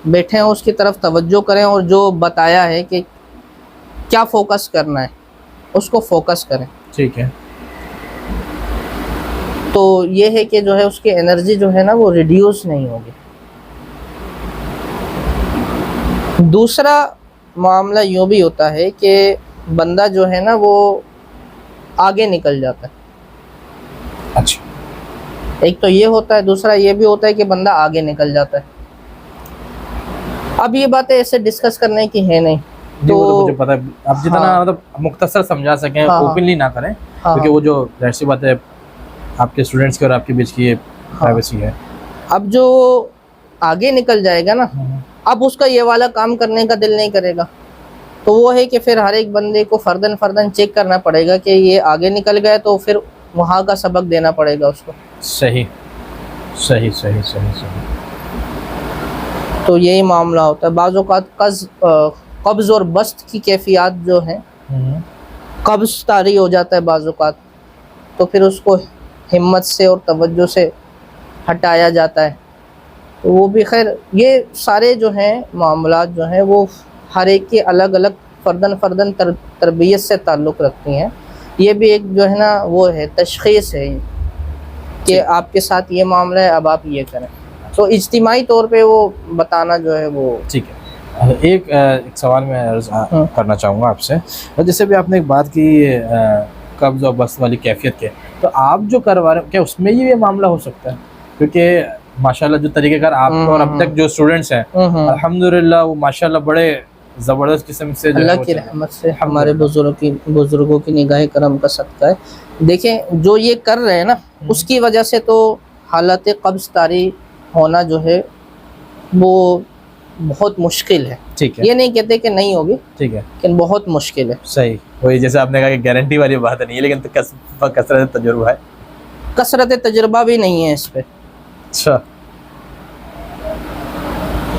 بیٹھے ہیں اس کی طرف توجہ کریں اور جو بتایا ہے کہ کیا فوکس کرنا ہے اس کو فوکس کریں. ٹھیک ہے. تو یہ ہے کہ جو ہے اس کی انرجی جو ہے نا وہ ریڈیوس نہیں ہوگی. دوسرا معاملہ یوں بھی ہوتا ہے کہ بندہ جو ہے نا وہ آگے نکل جاتا ہے. اچھا. ایک تو یہ ہوتا ہے، دوسرا یہ بھی ہوتا ہے کہ بندہ آگے نکل جاتا ہے. اب یہ باتیں ایسے ڈسکس کرنے کی ہے نہیں، تو مجھے پتا ہے آپ جتنا مطلب مختصر سمجھا سکیں اوپنلی نہ کریں، کیونکہ وہ جو ظاہر سی بات ہے آپ کے اسٹوڈنٹس کے اور آپ کے بیچ کی یہ پرائیویسی ہے. اب جو آگے نکل جائے گا نا اب اس کا یہ والا کام کرنے کا دل نہیں کرے گا، تو وہ ہے کہ پھر ہر ایک بندے کو فردن چیک کرنا پڑے گا کہ یہ آگے نکل گئے تو پھر وہاں کا سبق دینا پڑے گا اس کو. صحیح صحیح صحیح صحیح صحیح. تو یہی معاملہ ہوتا ہے. بعض اوقات قبض اور بسط کی کیفیات جو ہیں، قبض طاری ہو جاتا ہے بعض اوقات، تو پھر اس کو ہمت سے اور توجہ سے ہٹایا جاتا ہے. تو وہ بھی خیر یہ سارے جو ہیں معاملات جو ہیں وہ ہر ایک کی الگ الگ فرداً تربیت سے تعلق رکھتی ہیں. یہ بھی ایک جو ہے نا وہ ہے تشخیص ہے کہ آپ کے ساتھ یہ معاملہ ہے, اب آپ یہ کریں. تو اجتماعی طور پہ وہ بتانا جو ہے وہ ٹھیک ہے. ایک سوال میں عرض کرنا چاہوں گا آپ سے. جیسے بھی آپ نے ایک بات کی قبض اور بست والی کیفیت کے, تو آپ جو کروا رہے ہیں کیا اس میں یہ معاملہ ہو سکتا ہے؟ کیونکہ ماشاءاللہ جو طریقہ کار آپ کو اور اب تک جو اسٹوڈنٹس ہیں الحمدللہ وہ ماشاءاللہ بڑے زبردست قسم سے اللہ کی رحمت سے ہمارے بزرگوں کی نگاہ کرم کا صدقہ ہے. دیکھیں جو یہ کر رہے ہیں نا اس کی وجہ سے تو حالت قبض طاری ہونا جو ہے وہ بہت مشکل ہے. ٹھیک ہے, یہ نہیں کہتے کہ نہیں ہوگی, ٹھیک ہے, لیکن بہت مشکل ہے. صحیح. وہی جیسے آپ نے کہا کہ گارنٹی والی بات نہیں ہے, لیکن کثرت تجربہ ہے. کثرت تجربہ بھی نہیں ہے اس پہ. اچھا,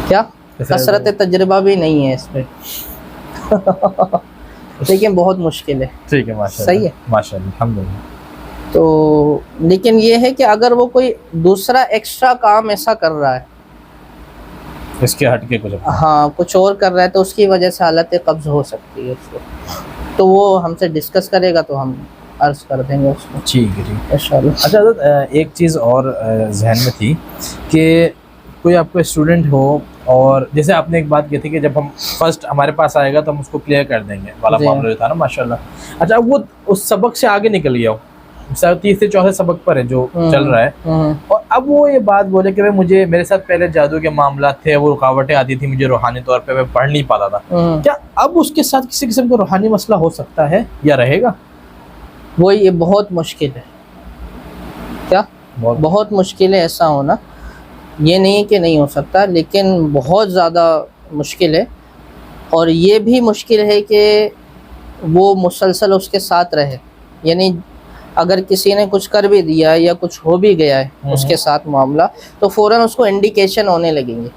کیا کثرت تجربہ بھی نہیں ہے اس پہ لیکن بہت مشکل ہے. ٹھیک ہے, ماشاءاللہ, صحیح ہے, ماشاءاللہ, الحمدللہ. تو لیکن یہ ہے کہ اگر وہ کوئی دوسرا ایکسٹرا کام ایسا کر رہا ہے, اس کے ہٹ کے کچھ, ہاں کچھ اور کر رہا ہے, تو اس کی وجہ سے حالت قبض ہو سکتی ہے اس کو. تو وہ ہم سے ڈسکس کرے گا تو ہم عرض کر دیں گے اس کو. ٹھیک ہے, ٹھیک ہے, انشاءاللہ. اچھا حضرت ایک چیز اور ذہن میں تھی کہ کوئی آپ کا اسٹوڈنٹ ہو اور جیسے آپ نے ایک بات کی تھی کہ جب ہم فرسٹ ہمارے پاس آئے گا تو ہم اس کو کلیئر کر دیں گے والا معاملہ جو تھا نا ماشاءاللہ. اچھا وہ اس سبق سے آگے نکل گیا ہو, تیسرے چوتھے سبق پر ہے جو چل رہا ہے, اور اب وہ یہ بات بولے کہ مجھے میرے ساتھ پہلے جادو کے معاملات تھے, وہ رکاوٹیں آتی تھی مجھے روحانی طور پہ, میں پڑھ نہیں پاتا تھا, کیا اب اس کے ساتھ کسی قسم کا روحانی مسئلہ ہو سکتا ہے یا رہے گا؟ وہ یہ بہت مشکل ہے. کیا بہت مشکل ہے ایسا ہونا. یہ نہیں کہ نہیں ہو سکتا, لیکن بہت زیادہ مشکل ہے. اور یہ بھی مشکل ہے کہ وہ مسلسل اس کے ساتھ رہے. یعنی اگر کسی نے کچھ کر بھی دیا یا کچھ ہو بھی گیا ہے اس کے ساتھ معاملہ, تو فوراً اس کو انڈیکیشن ہونے لگیں گے.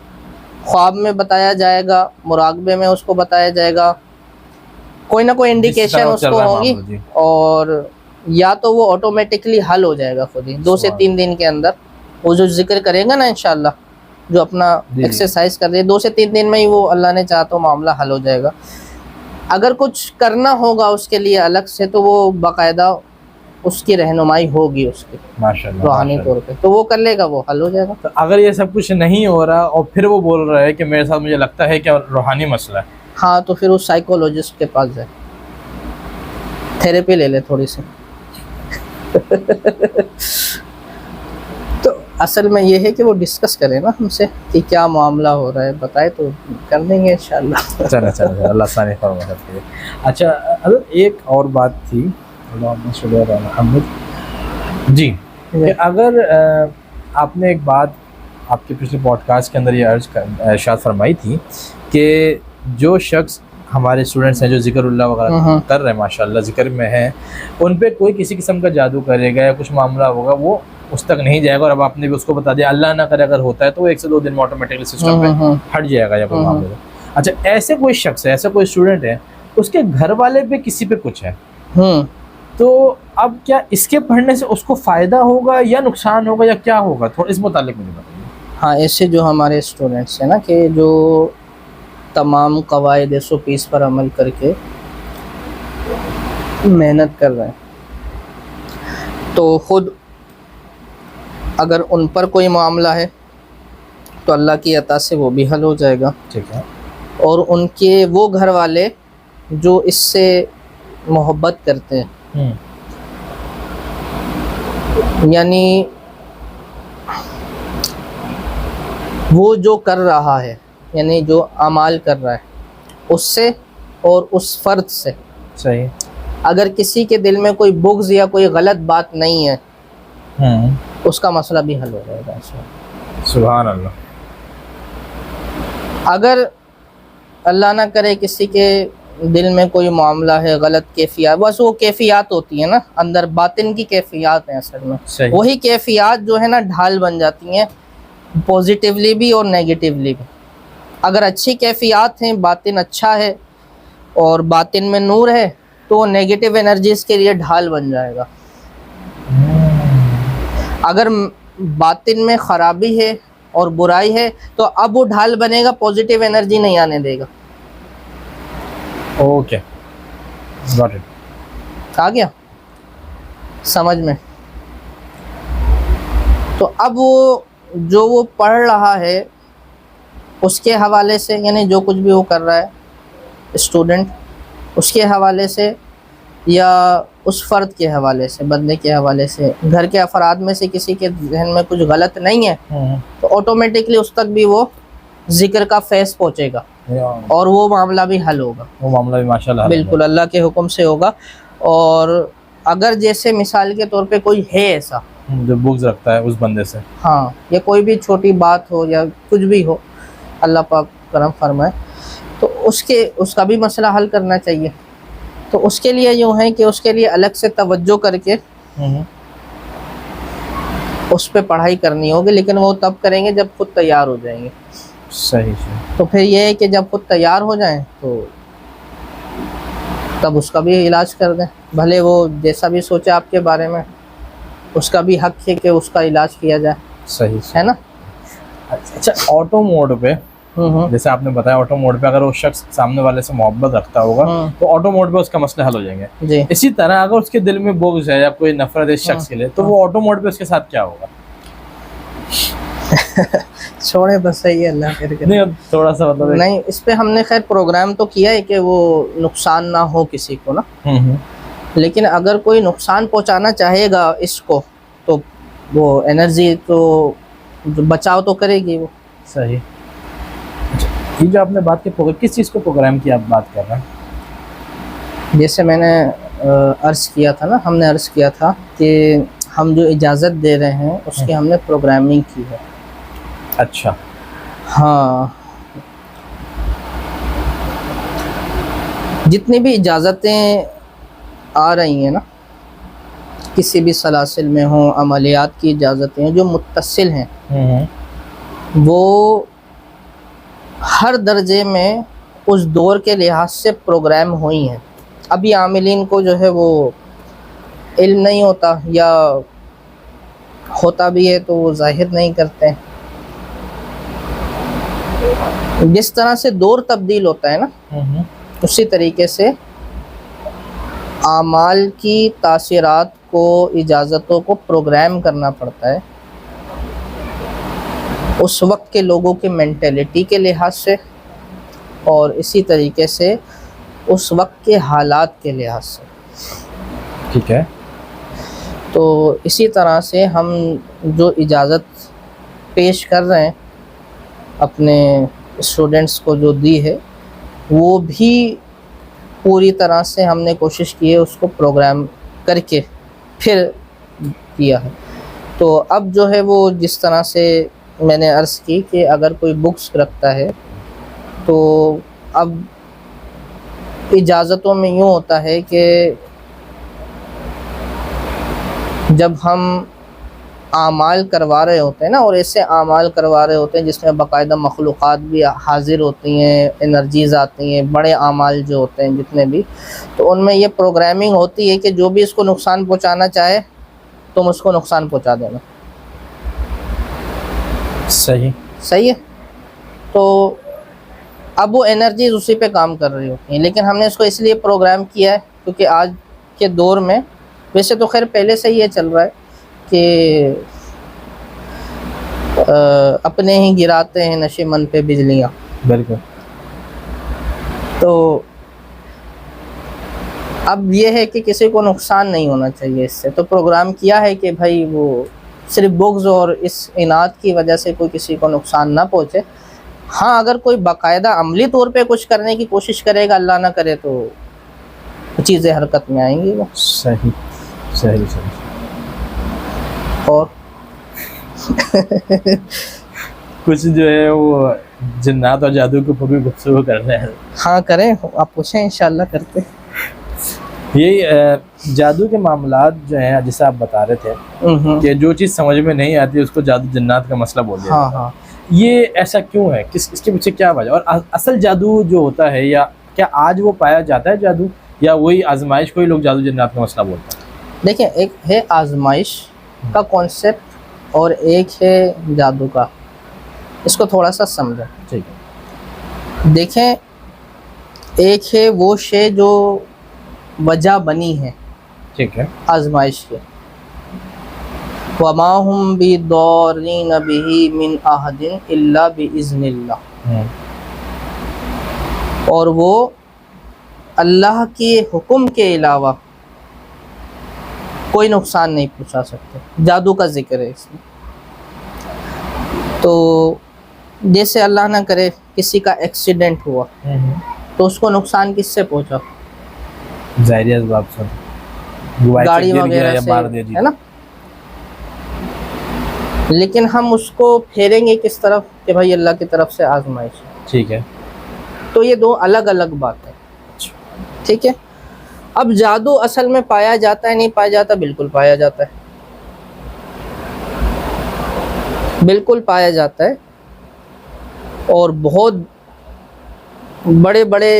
خواب میں بتایا جائے گا, مراقبے میں اس کو بتایا جائے گا, کوئی نہ کوئی انڈیکیشن اس کو ہوں گی, اور یا تو وہ آٹومیٹکلی حل ہو جائے گا خود ہی 2 سے 3 دن کے اندر. وہ جو ذکر کرے گا نا انشاءاللہ, جو اپنا ایکسرسائز کر رہے ہیں, 2 سے 3 دن میں ہی وہ اللہ نے چاہا تو معاملہ حل ہو جائے گا. اگر کچھ کرنا ہوگا اس کے لیے الگ سے تو وہ باقاعدہ اس کی رہنمائی ہوگی اس کی روحانی طور پہ, تو وہ کر لے گا, وہ حل ہو جائے گا. تو اگر یہ سب کچھ نہیں ہو رہا اور پھر وہ بول رہا ہے کہ میرے ساتھ مجھے لگتا ہے کہ روحانی مسئلہ ہے, ہاں تو پھر اس سائیکولوجسٹ کے پاس جائے, تھیراپی لے لے تھوڑی سی. تو اصل میں یہ ہے کہ وہ ڈسکس کرے نا ہم سے کہ کیا معاملہ ہو رہا ہے, بتائے تو کر دیں گے انشاءاللہ. چلو اللہ ثانی فرما کرتے. اچھا حضرت ایک اور بات تھی, جی, کہ اگر آپ نے ایک بات آپ کے پچھلے پوڈ کاسٹ کے اندر یہ ارشاد فرمائی تھی کہ جو شخص ہمارے اسٹوڈنٹس ہیں جو ذکر اللہ وغیرہ کر رہے ہیں ماشاءاللہ, ذکر میں ہیں, ان پہ کوئی کسی قسم کا جادو کرے گا یا کچھ معاملہ ہوگا وہ اس تک نہیں جائے گا. اور اب آپ نے بھی اس کو بتا دیا اللہ نہ کرے اگر ہوتا ہے تو وہ 1 سے 2 دن میں آٹومیٹکلی سسٹم پہ ہٹ جائے گا یا کوئی معاملہ. اچھا ایسے کوئی شخص ہے, ایسا کوئی اسٹوڈنٹ ہے, اس کے گھر والے پہ کسی پہ کچھ ہے, تو اب کیا اس کے پڑھنے سے اس کو فائدہ ہوگا یا نقصان ہوگا یا کیا ہوگا, تھوڑا اس متعلق مجھے بتائیے. ہاں ایسے جو ہمارے اسٹوڈنٹس ہیں نا کہ جو تمام قواعد SOPs پر عمل کر کے محنت کر رہے ہیں, تو خود اگر ان پر کوئی معاملہ ہے تو اللہ کی عطا سے وہ بھی حل ہو جائے گا. ٹھیک ہے, اور ان کے وہ گھر والے جو اس سے محبت کرتے ہیں, یعنی وہ جو کر رہا ہے, یعنی جو اعمال کر رہا ہے اس سے اور اس فرد سے, صحیح, اگر کسی کے دل میں کوئی بغض یا کوئی غلط بات نہیں ہے اس کا مسئلہ بھی حل ہو جائے گا. سبحان اللہ. اگر اللہ نہ کرے کسی کے دل میں کوئی معاملہ ہے, غلط کیفیات, بس وہ کیفیات ہوتی ہیں نا اندر, باطن کی کیفیات ہیں اصل میں, وہی کیفیات جو ہے نا ڈھال بن جاتی ہیں پوزیٹیولی بھی اور نیگیٹیولی بھی. اگر اچھی کیفیات ہیں, باطن اچھا ہے اور باطن میں نور ہے, تو نیگیٹیو انرجیز کے لیے ڈھال بن جائے گا. اگر باطن میں خرابی ہے اور برائی ہے تو اب وہ ڈھال بنے گا، پازیٹیو انرجی نہیں آنے دے گا. Okay got it. آ گیا سمجھ میں؟ تو اب وہ جو وہ پڑھ رہا ہے اس کے حوالے سے، یعنی جو کچھ بھی وہ کر رہا ہے اسٹوڈنٹ، اس کے حوالے سے یا اس فرد کے حوالے سے، بندے کے حوالے سے، گھر کے افراد میں سے کسی کے ذہن میں کچھ غلط نہیں ہے تو آٹومیٹکلی اس تک بھی وہ ذکر کا فیض پہنچے گا اور وہ معاملہ بھی حل ہوگا. وہ معاملہ بھی ماشاء اللہ بالکل اللہ کے حکم سے ہوگا. اور اگر جیسے مثال کے طور پہ کوئی ہے ایسا جو بغض رکھتا ہے اس بندے سے، ہاں، یا کوئی بھی چھوٹی بات ہو یا کچھ بھی ہو، اللہ پاک کرم فرمائے، تو اس کا بھی مسئلہ حل کرنا چاہیے. تو اس کے لیے یوں ہے کہ اس کے لیے الگ سے توجہ کر کے اس پہ پڑھائی کرنی ہوگی، لیکن وہ تب کریں گے جب خود تیار ہو جائیں گے. صحیح. تو پھر یہ ہے کہ جب خود تیار ہو جائیں تو تب اس کا بھی علاج کر دیں، بھلے وہ جیسا بھی سوچے آپ کے بارے میں، اس کا بھی حق ہے کہ اس کا علاج کیا جائے. صحیح ہے نا؟ اچھا آٹو موڈ پہ جیسے آپ نے بتایا، آٹو موڈ پہ اگر وہ شخص سامنے والے سے محبت رکھتا ہوگا تو آٹو موڈ پہ اس کا مسئلہ حل ہو جائیں گے. جی. اسی طرح اگر اس کے دل میں بغض ہے یا کوئی نفرت ہے اس شخص کے لیے تو وہ آٹو موڈ پہ اس کے ساتھ کیا ہوگا؟ چھوڑے بس، صحیح ہے اللہ خیر کرے. نہیں تھوڑا سا مطلب نہیں، اس پہ ہم نے خیر پروگرام تو کیا ہے کہ وہ نقصان نہ ہو کسی کو نا، لیکن اگر کوئی نقصان پہنچانا چاہے گا اس کو تو وہ انرجی تو بچاؤ تو کرے گی وہ. صحیح. یہ جو آپ نے بات کی کس چیز کو پروگرام کی آپ بات کر رہے ہیں؟ جیسے میں نے عرض کیا تھا نا، ہم نے عرض کیا تھا کہ ہم جو اجازت دے رہے ہیں اس کی ہم نے پروگرامنگ کی ہے. اچھا. ہاں، جتنی بھی اجازتیں آ رہی ہیں نا کسی بھی سلاسل میں ہوں، عملیات کی اجازتیں ہیں جو متصل ہیں، وہ ہر درجے میں اس دور کے لحاظ سے پروگرام ہوئی ہیں. ابھی عاملین کو جو ہے وہ علم نہیں ہوتا، یا ہوتا بھی ہے تو وہ ظاہر نہیں کرتے. جس طرح سے دور تبدیل ہوتا ہے نا، اسی طریقے سے اعمال کی تاثیرات کو، اجازتوں کو پروگرام کرنا پڑتا ہے اس وقت کے لوگوں کی مینٹیلٹی کے لحاظ سے، اور اسی طریقے سے اس وقت کے حالات کے لحاظ سے. ٹھیک ہے. تو اسی طرح سے ہم جو اجازت پیش کر رہے ہیں اپنے اسٹوڈنٹس کو جو دی ہے، وہ بھی پوری طرح سے ہم نے کوشش کی ہے اس کو پروگرام کر کے پھر کیا ہے. تو اب جو ہے وہ جس طرح سے میں نے عرض کی کہ اگر کوئی بکس رکھتا ہے تو اب اجازتوں میں یوں ہوتا ہے کہ جب ہم اعمال کروا رہے ہوتے ہیں نا، اور ایسے اعمال کروا رہے ہوتے ہیں جس میں باقاعدہ مخلوقات بھی حاضر ہوتی ہیں، انرجیز آتی ہیں، بڑے اعمال جو ہوتے ہیں جتنے بھی، تو ان میں یہ پروگرامنگ ہوتی ہے کہ جو بھی اس کو نقصان پہنچانا چاہے تم اس کو نقصان پہنچا دینا. صحیح ہے. تو اب وہ انرجیز اسی پہ کام کر رہی ہوتی ہیں، لیکن ہم نے اس کو اس لیے پروگرام کیا ہے کیونکہ آج کے دور میں، ویسے تو خیر پہلے سے یہ چل رہا ہے کہ اپنے ہی گراتے ہیں نشے من پہ بجلیاں. بالکل. تو اب یہ ہے کہ کسی کو نقصان نہیں ہونا چاہیے اس سے، تو پروگرام کیا ہے کہ بھائی وہ صرف بغض اور اس اناد کی وجہ سے کوئی کسی کو نقصان نہ پہنچے. ہاں اگر کوئی باقاعدہ عملی طور پہ کچھ کرنے کی کوشش کرے گا، اللہ نہ کرے، تو چیزیں حرکت میں آئیں گی. وہ صحیح. اور کچھ جو ہے وہ جنات اور جادو کے اوپر بھی گفتگو کر رہے ہیں. ہاں کریں، آپ پوچھیں، انشاءاللہ کرتے. یہی جادو کے معاملات جو ہیں جیسے آپ بتا رہے تھے کہ جو چیز سمجھ میں نہیں آتی اس کو جادو جنات کا مسئلہ بول دیا. ہاں. یہ ایسا کیوں ہے؟ اس کے پیچھے کیا وجہ؟ اور اصل جادو جو ہوتا ہے، یا کیا آج وہ پایا جاتا ہے جادو، یا وہی آزمائش کو ہی لوگ جادو جنات کا مسئلہ بولتے ہیں؟ دیکھیں، ایک ہے آزمائش کا کانسیپٹ اور ایک ہے جادو کا. اس کو تھوڑا سا سمجھیں. ٹھیک ہے. دیکھیں، ایک ہے وہ شے جو وجہ بنی ہے ٹھیک ہے. آزمائش کے. وَمَا هُمْ بِضَارِّينَ بِهِ مِنْ أَحَدٍ إِلَّا بِإِذْنِ اللَّهِ. اور وہ اللہ کے حکم کے علاوہ کوئی نقصان نہیں پہنچا سکتے. جادو کا ذکر ہے اس میں. تو جیسے اللہ نہ کرے کسی کا ایکسیڈنٹ ہوا تو اس کو نقصان کس سے پہنچا؟ ظاہری اسباب سے، گاڑی وغیرہ سے، ہے نا. لیکن ہم اس کو پھیریں گے کس طرف کہ بھائی اللہ کی طرف سے آزمائش ہے. ٹھیک ہے. تو یہ دو الگ الگ باتیں. ٹھیک ہے. اب جادو اصل میں پایا جاتا ہے نہیں پایا جاتا؟ بالکل پایا جاتا ہے، بالکل پایا جاتا ہے. اور بہت بڑے بڑے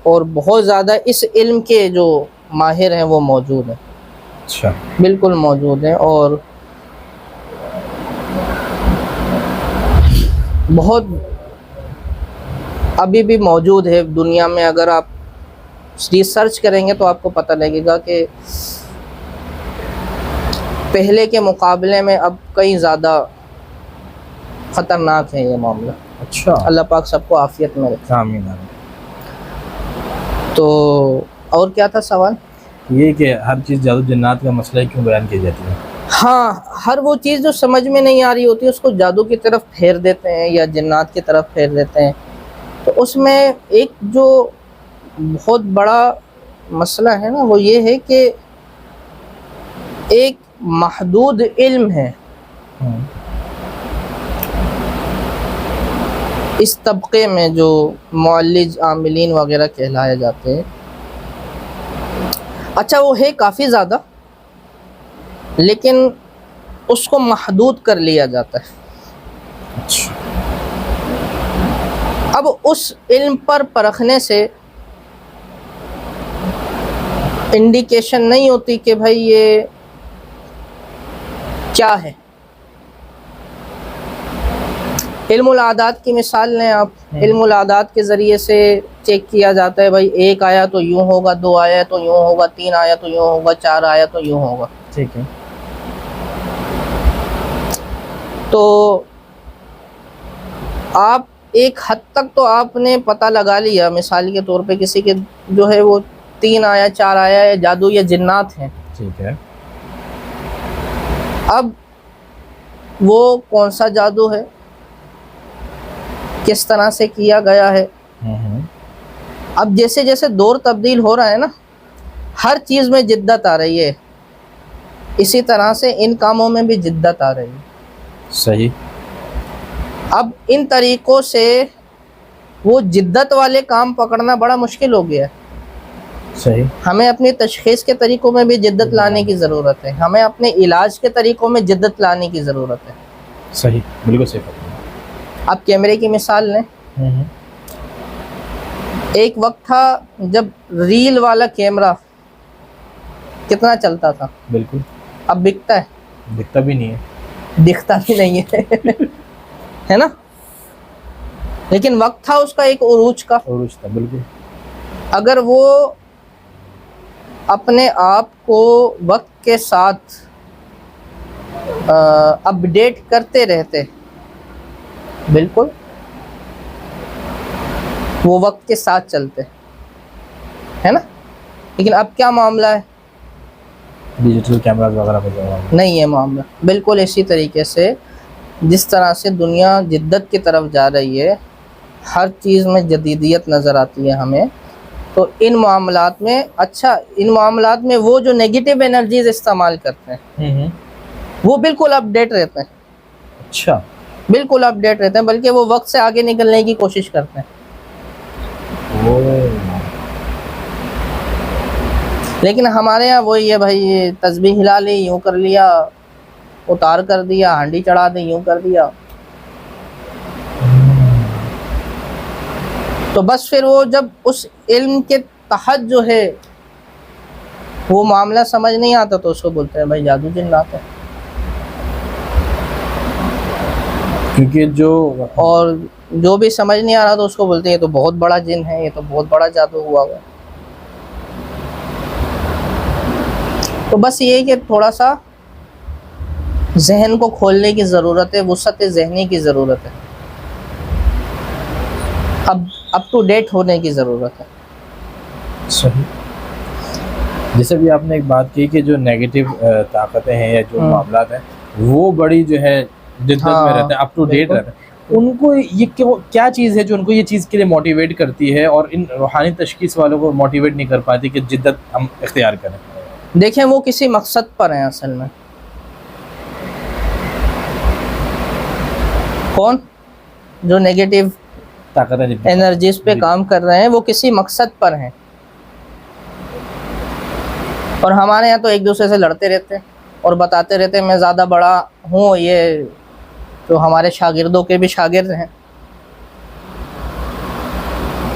اور بہت زیادہ اس علم کے جو ماہر ہیں وہ موجود ہیں. اچھا. بالکل موجود ہیں، اور بہت ابھی بھی موجود ہے دنیا میں. اگر آپ ریسرچ کریں گے تو آپ کو پتہ لگے گا کہ پہلے کے مقابلے میں اب کئی زیادہ خطرناک ہے یہ معاملہ. اچھا. اللہ پاک سب کو عافیت میں رکھے. آمین. تو اور کیا تھا سوال؟ یہ کہ ہر چیز جادو جنات کا مسئلہ کیوں بیان کی جاتی ہے؟ ہاں، ہر وہ چیز جو سمجھ میں نہیں آ رہی ہوتی اس کو جادو کی طرف پھیر دیتے ہیں یا جنات کی طرف پھیر دیتے ہیں. تو اس میں ایک جو بہت بڑا مسئلہ ہے نا وہ یہ ہے کہ ایک محدود علم ہے اس طبقے میں جو معالج عاملین وغیرہ کہلائے جاتے ہیں. اچھا وہ ہے کافی زیادہ، لیکن اس کو محدود کر لیا جاتا ہے. اچھا. اب اس علم پر پرکھنے سے انڈیکیشن نہیں ہوتی کہ بھائی یہ کیا ہے. علم العادات کی مثال لیں آپ. علم العادات کے ذریعے سے چیک کیا جاتا ہے بھائی ایک آیا تو یوں ہوگا، دو آیا تو یوں ہوگا، تین آیا تو یوں ہوگا، چار آیا تو یوں ہوگا. ٹھیک ہے. تو آپ ایک حد تک تو آپ نے پتہ لگا لیا، مثال کے طور پہ کسی کے جو ہے وہ تین آیا، چار آیا، یا جادو یا جنات ہیں. ٹھیک ہے. اب وہ کون سا جادو ہے، کس طرح سے کیا گیا ہے. اب جیسے جیسے دور تبدیل ہو رہا ہے نا، ہر چیز میں جدت آ رہی ہے، اسی طرح سے ان کاموں میں بھی جدت آ رہی ہے. صحیح. اب ان طریقوں سے وہ جدت والے کام پکڑنا بڑا مشکل ہو گیا ہے. صحیح. ہمیں اپنی تشخیص کے طریقوں میں بھی جدت لانے کی ضرورت ہے، ہمیں اپنے علاج کے طریقوں میں جدت لانے کی ضرورت ہے. صحیح، بالکل صحیح. آپ کیمرے کی مثال لیں. ایک وقت تھا جب ریل والا کیمرہ کتنا چلتا تھا. بالکل. اب بکتا ہے؟ دکھتا بھی نہیں ہے. دکھتا بھی نہیں ہے ہے نا. لیکن وقت تھا اس کا ایک عروج کا. عروج تھا. بالکل. اگر وہ اپنے آپ کو وقت کے ساتھ اپڈیٹ کرتے رہتے، بالکل وہ وقت کے ساتھ چلتے، ہے نا. لیکن اب کیا معاملہ ہے؟ ڈیجیٹل کیمراز وغیرہ پہ جاؤ. نہیں ہے معاملہ. بالکل اسی طریقے سے جس طرح سے دنیا جدت کی طرف جا رہی ہے، ہر چیز میں جدیدیت نظر آتی ہے ہمیں. تو ان معاملات میں، اچھا ان معاملات میں وہ جو نیگیٹو انرجیز استعمال کرتے ہیں وہ بالکل اپڈیٹ رہتے ہیں. اچھا. بالکل اپڈیٹ رہتے ہیں، بلکہ وہ وقت سے آگے نکلنے کی کوشش کرتے ہیں. لیکن ہمارے ہاں وہی ہے بھائی، تسبیح ہلا لی، یوں کر لیا، اتار کر دیا، ہانڈی چڑھا دی، یوں کر دیا. تو بس پھر وہ جب اس علم کے تحت جو ہے وہ معاملہ سمجھ نہیں آتا تو اس کو بولتے ہیں بھائی جادو جنات ہے. کیونکہ جو اور جو بھی سمجھ نہیں آ رہا تو اس کو بولتے ہیں یہ تو بہت بڑا جن ہے، یہ تو بہت بڑا جادو ہوا ہوا ہے۔ تو بس یہ کہ تھوڑا سا ذہن کو کھولنے کی ضرورت ہے، وسعت ذہنی کی ضرورت ہے، اب اپ ٹو ڈیٹ ہونے کی ضرورت ہے۔ صحیح، جیسے بھی آپ نے ایک بات کی کہ جو نیگیٹو طاقتیں ہیں یا جو معاملات ہیں وہ بڑی جو ہے جدت میں رہتے ہیں، اپ ٹو ڈیٹ رہتے ہیں، ان کو یہ کیا چیز ہے جو ان کو یہ چیز کے لیے موٹیویٹ کرتی ہے اور ان روحانی تشخیص والوں کو موٹیویٹ نہیں کر پاتی کہ جدت ہم اختیار کریں؟ دیکھیں وہ کسی مقصد پر ہیں اصل میں۔ کون؟ جو نیگیٹو طاقتیں انرجیز پہ کام کر رہے ہیں وہ کسی مقصد پر ہیں، اور ہمارے یہاں تو ایک دوسرے سے لڑتے رہتے ہیں اور بتاتے رہتے ہیں میں زیادہ بڑا ہوں، یہ جو ہمارے شاگردوں کے بھی شاگرد ہیں،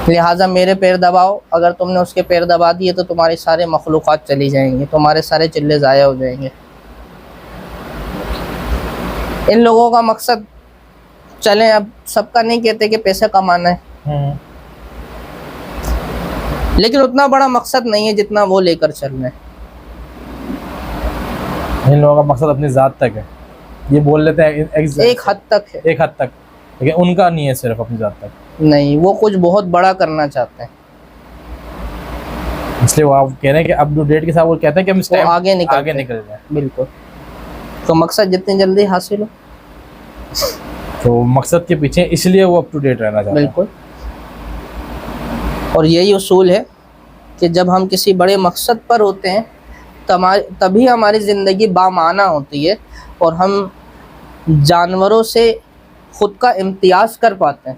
لہٰذا میرے پیر دباؤ، اگر تم نے اس کے پیر دبا دیے تو تمہاری سارے مخلوقات چلی جائیں گی، تمہارے سارے چلے ضائع ہو جائیں گے۔ ان لوگوں کا مقصد، چلیں اب سب کا نہیں کہتے کہ پیسہ کمانا ہے، لیکن اتنا بڑا مقصد نہیں ہے جتنا وہ لے کر چل رہے ہیں۔ ان لوگوں کا مقصد اپنی ذات تک ہے، یہ بول لیتے ہیں ایک حد تک ہے، ایک حد تک، لیکن ان کا نہیں ہے صرف اپنی ذات تک، نہیں وہ کچھ بہت بڑا کرنا چاہتے ہیں، اس لیے وہ آپ کہہ رہے ہیں کہ اپ ٹو ڈیٹ کے ساتھ وہ کہتے ہیں کہ ہم اس ٹائم آگے نکل جائیں۔ بالکل، تو مقصد جتنی جلدی حاصل ہو، تو مقصد کے پیچھے اس لیے وہ اپ ٹو ڈیٹ رہنا چاہتے ہیں۔ بالکل، اور یہی اصول ہے کہ جب ہم کسی بڑے مقصد پر ہوتے ہیں تبھی ہماری زندگی بامعنی ہوتی ہے اور ہم جانوروں سے خود کا امتیاز کر پاتے ہیں،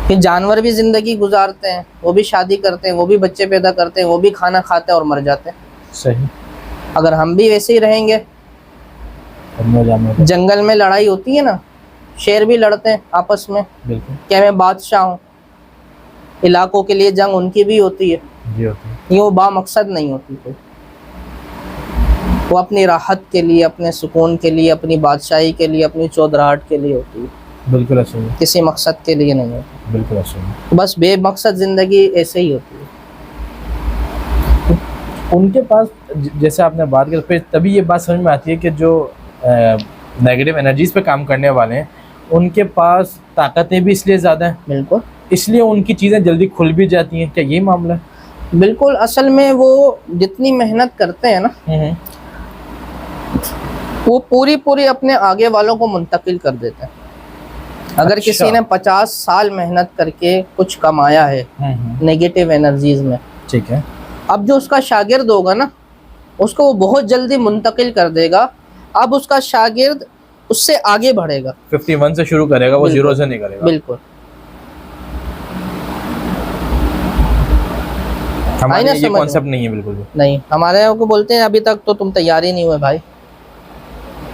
کہ جانور بھی زندگی گزارتے ہیں، وہ بھی شادی کرتے ہیں، وہ بھی بچے پیدا کرتے ہیں، وہ بھی کھانا کھاتے ہیں اور مر جاتے ہیں۔ صحیح، اگر ہم بھی ویسے ہی رہیں گے، جنگل میں لڑائی ہوتی ہے نا، شیر بھی لڑتے ہیں آپس میں بالکل کہ میں بادشاہ ہوں، علاقوں کے لیے جنگ ان کی بھی ہوتی ہے، جی ہوتی ہے، یہ وہ با مقصد نہیں ہوتی کوئی، وہ اپنی راحت کے لیے، اپنے سکون کے لیے، اپنی بادشاہی کے لیے، اپنی چودراہٹ کے لیے ہوتی ہے، بالکل ایسے ہی، کسی مقصد کے لیے نہیں ہوتی۔ بالکل ایسے ہی۔ بس بے مقصد زندگی ایسے ہی ہوتی ہے۔ ان کے پاس جیسے آپ نے بات کی پھر تبھی یہ بات سمجھ میں آتی ہے کہ جو نیگیٹو انرجیز پہ کام کرنے والے ہیں ان کے پاس طاقتیں بھی اس لیے زیادہ ہیں، بالکل، اس لیے ان کی چیزیں جلدی کھل بھی جاتی ہیں، کیا یہ معاملہ ہے؟ بالکل، اصل میں وہ جتنی محنت کرتے ہیں نا وہ پوری اپنے آگے والوں کو منتقل کر دیتے ہیں۔ اگر کسی نے 50 سال محنت کر کے کچھ کمایا ہے نیگیٹو انرجیز میں، ٹھیک ہے، اب جو اس کا شاگرد ہوگا نا اس کو وہ بہت جلدی منتقل کر دے گا، اب اس کا شاگرد اس سے آگے بڑھے گا، 51 سے شروع کرے گا، وہ 0 سے نہیں کرے گا۔ بالکل، ہمارے یہ کانسیپٹ نہیں ہے بالکل بھی نہیں، ہمارے یہاں کو بولتے ہیں ابھی تک تو تم تیار ہی نہیں ہوئے بھائی،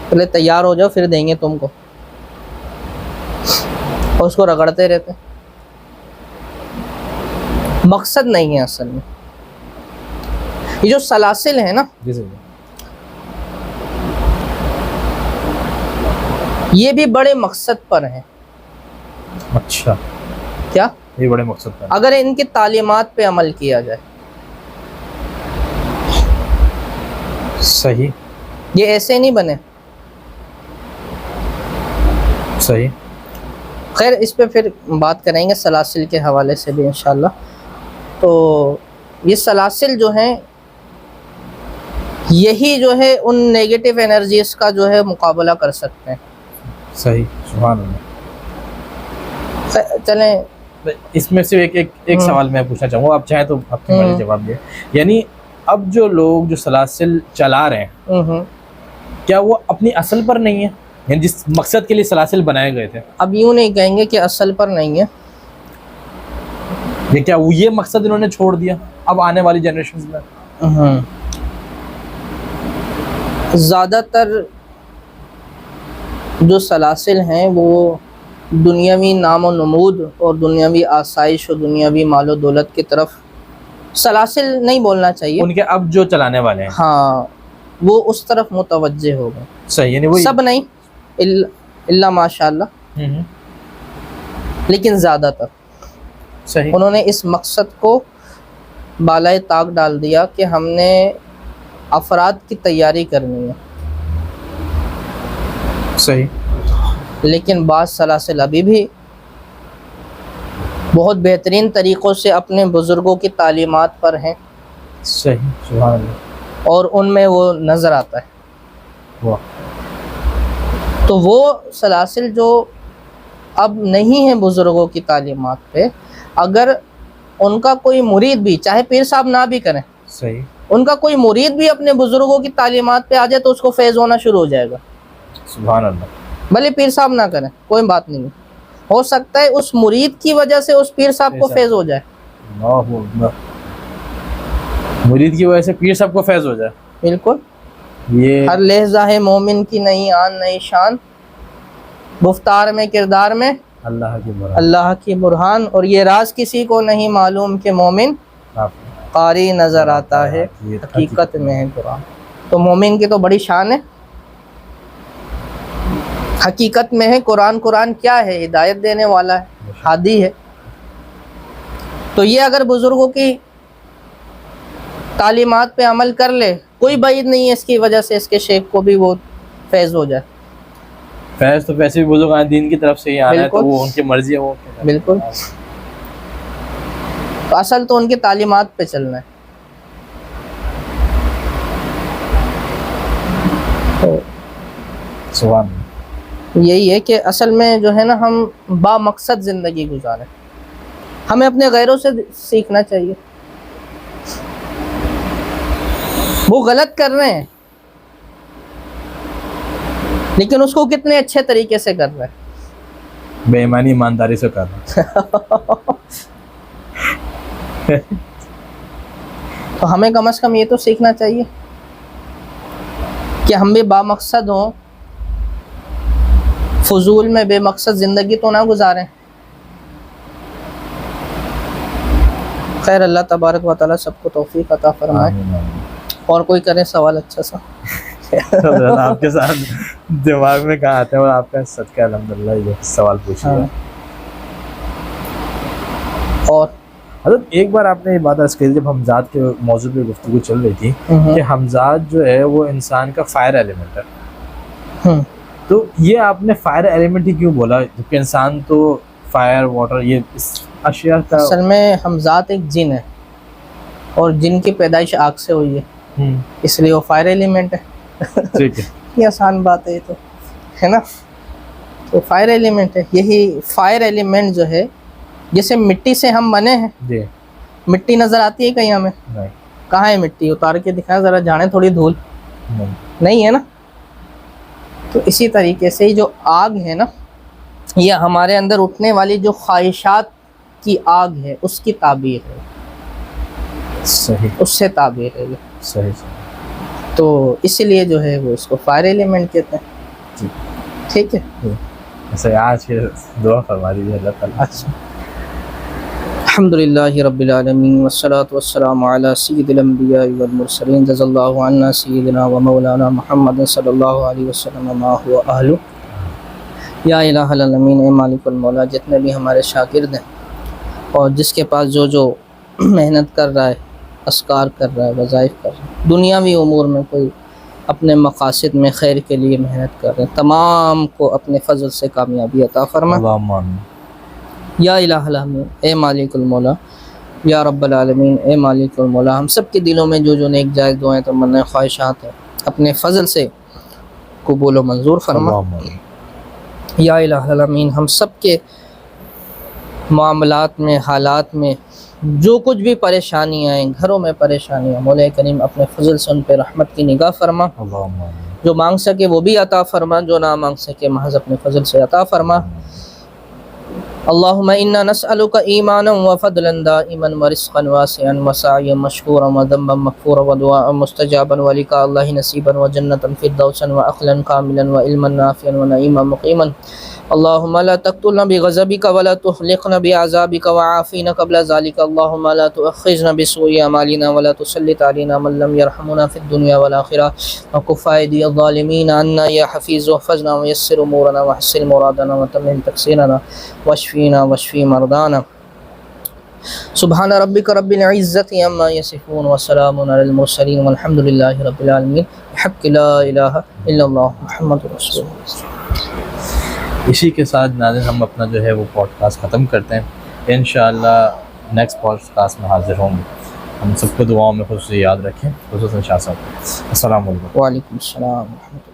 پہلے تیار ہو جاؤ پھر دیں گے تم کو، اور اس کو رگڑتے رہتے ہیں۔ مقصد نہیں ہے اصل میں، یہ جو سلاسل ہیں نا جی سر، یہ بھی بڑے مقصد پر ہیں۔ اچھا، کیا؟ یہ بڑے مقصد پر اگر ان کی تعلیمات پہ عمل کیا جائے، صحیح، یہ ایسے نہیں بنے۔ صحیح، خیر اس پہ پھر بات کریں گے سلاسل کے حوالے سے بھی انشاءاللہ۔ تو یہ سلاسل جو ہیں یہی جو ہے ان نیگیٹو انرجیز کا جو ہے مقابلہ کر سکتے ہیں۔ صحیح، سبحان اللہ۔ چلیں اس میں سے ایک سوال میں پوچھنا چاہوں گا، آپ چاہیں تو آپ کی مرضی جواب دیں، یعنی اب جو لوگ جو سلاسل چلا رہے ہیں کیا وہ اپنی اصل پر نہیں ہے، یعنی جس مقصد کے لیے سلاسل بنائے گئے تھے؟ اب یوں نہیں کہیں گے کہ اصل پر نہیں ہے، یہ کیا یہ مقصد انہوں نے چھوڑ دیا اب آنے والی جنریشنز میں؟ زیادہ تر جو سلاسل ہیں وہ دنیاوی نام و نمود اور دنیاوی آسائش اور دنیاوی مال و دولت کی طرف، سلاسل نہیں بولنا چاہیے، ان کے اب جو چلانے والے ہیں ہاں وہ اس طرف متوجہ ہو گئے۔ صحیح، یعنی وہی سب نہیں، اللہ ماشاء اللہ، لیکن زیادہ تر صحیح انہوں نے اس مقصد کو بالائے طاق ڈال دیا کہ ہم نے افراد کی تیاری کرنی ہے، صحیح لیکن بعض سلاسل ابھی بھی بہت بہترین طریقوں سے اپنے بزرگوں کی تعلیمات پر ہیں، صحیح سبحان اللہ اور ان میں وہ نظر آتا ہے۔ واہ تو وہ سلاسل جو اب نہیں ہیں بزرگوں کی تعلیمات پہ، اگر ان کا کوئی مرید بھی، چاہے پیر صاحب نہ بھی کریں، صحیح ان کا کوئی مرید بھی اپنے بزرگوں کی تعلیمات پہ آ جائے تو اس کو فیض ہونا شروع ہو جائے گا، سبحان اللہ بھلے پیر صاحب نہ کریں، کوئی بات نہیں، ہو سکتا ہے اس مرید کی وجہ سے اس پیر صاحب کو فیض ہو جائے۔ اللہ اکبر، مرید کی وجہ سے پیر صاحب کو فیض ہو جائے، بالکل، یہ ہر لہجہ ہے مومن کی نئی آن نئی شان، گفتار میں کردار میں اللہ کی برکت اللہ کی برہان، اور یہ راز کسی کو نہیں معلوم کہ مومن قاری نظر آتا ہے حقیقت میں ہے قرآن۔ تو مومن کی تو بڑی شان ہے، حقیقت میں ہے قرآن۔ قرآن کیا ہے؟ ہدایت دینے والا ہے، ہادی ہے۔ تو یہ اگر بزرگوں کی تعلیمات پہ عمل کر لے، کوئی بعید نہیں ہے اس کی وجہ سے اس کے شیخ کو بھی وہ فیض ہو جائے۔ فیض تو ویسے بھی بزرگان دین کی طرف سے ہی آنا ہے، تو بالکل، وہ ان کی مرضی ہے، وہ بالکل، تو اصل تو ان کی تعلیمات پہ چلنا ہے۔ تو سبحان اللہ، یہی ہے کہ اصل میں جو ہے نا، ہم با مقصد زندگی گزاریں، ہمیں اپنے غیروں سے سیکھنا چاہیے۔ وہ غلط کر رہے ہیں لیکن اس کو کتنے اچھے طریقے سے کر رہے ہیں، بے ایمانی ایمانداری سے کرنا۔ تو ہمیں کم از کم یہ تو سیکھنا چاہیے کہ ہم بھی با مقصد ہوں، فضول میں بے مقصد زندگی تو نہ گزاریں۔ خیر، اللہ تبارک و تعالیٰ سب کو توفیق عطا فرمائے۔ اور کوئی کرے سوال اچھا سا؟ آپ کے ساتھ دماغ میں کہاں آتے ہیں، اور آپ کا صدقہ الحمدللہ یہ سوال پوچھیے۔ اور حضرت ایک بار آپ نے یہ بات عرض کی، جب حمزات کے موضوع پہ گفتگو چل رہی تھی کہ حمزات جو ہے وہ انسان کا فائر ایلیمنٹ ہے، تو یہ آپ نے فائر ایلیمنٹ ہی کیوں بولا، جبکہ انسان تو فائر واٹر یہ اشیاء کا؟ اصل میں حمزات ایک جن ہے، اور جن کی پیدائش آگ سے ہوئی ہے، اس لیے وہ فائر ایلیمنٹ ہے۔ ٹھیک ہے، یہ آسان بات ہے، یہ تو ہے نا، تو فائر ایلیمنٹ ہے۔ یہی فائر ایلیمنٹ جو ہے، جیسے مٹی سے ہم بنے ہیں، جی مٹی نظر آتی ہے کہیں ہمیں؟ نہیں کہاں ہے مٹی؟ اتار کے دکھائیں ذرا، جانے تھوڑی دھول، نہیں ہے نا۔ تو اسی طریقے سے جو آگ ہے نا، یہ ہمارے اندر اٹھنے والی جو خواہشات کی آگ ہے، اس کی تعبیر ہے، صحیح، اس سے تعبیر ہے یہ۔ صحیح، تو اسی لیے جو ہے وہ اس کو فائر ایلیمنٹ کہتے ہیں۔ ٹھیک ہے، ایسے آج کے دعا فرما دیجیے اللہ تعالیٰ۔ اچھا، الحمدللہ رب العالمین والصلاة والسلام علی سید الانبیاء والمرسلین، جزا اللہ عنا سیدنا و مولانا محمد صلی اللہ علیہ وسلم ما هو اہلہ۔ یا الہ العالمین، اے مالک المولا، جتنے بھی ہمارے شاگرد ہیں اور جس کے پاس جو محنت کر رہا ہے، اذکار کر رہا ہے، وظائف کر رہا ہے، دنیاوی امور میں کوئی اپنے مقاصد میں خیر کے لیے محنت کر رہے ہیں، تمام کو اپنے فضل سے کامیابی عطا فرما۔ اللہم آمین۔ یا الہ العالمین، اے مالک المولا، یا رب العالمین، اے مالک المولا، ہم سب کے دلوں میں جو نیک جائز دعائیں تمنا خواہشات ہیں، اپنے فضل سے قبول و منظور فرما۔ اللہم آمین۔ یا الہ العالمین، ہم سب کے معاملات میں، حالات میں جو کچھ بھی پریشانیاں ہیں، گھروں میں پریشانیاں، مولا کریم اپنے فضل سے ان پہ رحمت کی نگاہ فرما۔ اللہم آمین۔ جو مانگ سکے وہ بھی عطا فرما، جو نہ مانگ سکے محض اپنے فضل سے عطا فرما۔ اللهم إنا نسألك إيمانا وفضلا دائما ورزقا واسعا وسعيا مشكورا وذنبا مغفورا ودعاء مستجابا ولقاء الله نصيبا وجنة فردوسا وأخلا كاملا وعلما نافعا ونعيما مقيما. اللهم لا تقتلنا بغضبك ولا تهلكنا بعذابك وعافينا قبل ذلك. اللهم لا تؤاخذنا بسوء أعمالنا ولا تسلط علينا من لم يرحمنا في الدنيا والآخرة. وكف أيدي الظالمين عنا يا حفيظ واحفظنا ويسر أمورنا وحسن مرادنا وتمم تقصيرنا واشفينا واشفي مرضانا. سبحان ربك رب العزة عما يصفون وسلام على المرسلين والحمد لله رب العالمين. بحق لا إله إلا الله محمد رسول اللہ. اسی کے ساتھ ناظرین ہم اپنا جو ہے وہ پوڈ کاسٹ ختم کرتے ہیں. انشاءاللہ نیکسٹ پوڈ کاسٹ میں حاضر ہوں گے. ہم سب کو دعاؤں میں خصوصی یاد رکھیں, خصوصاً شاہ صاحب. السلام علیکم. وعلیکم السلام ورحمۃ اللہ.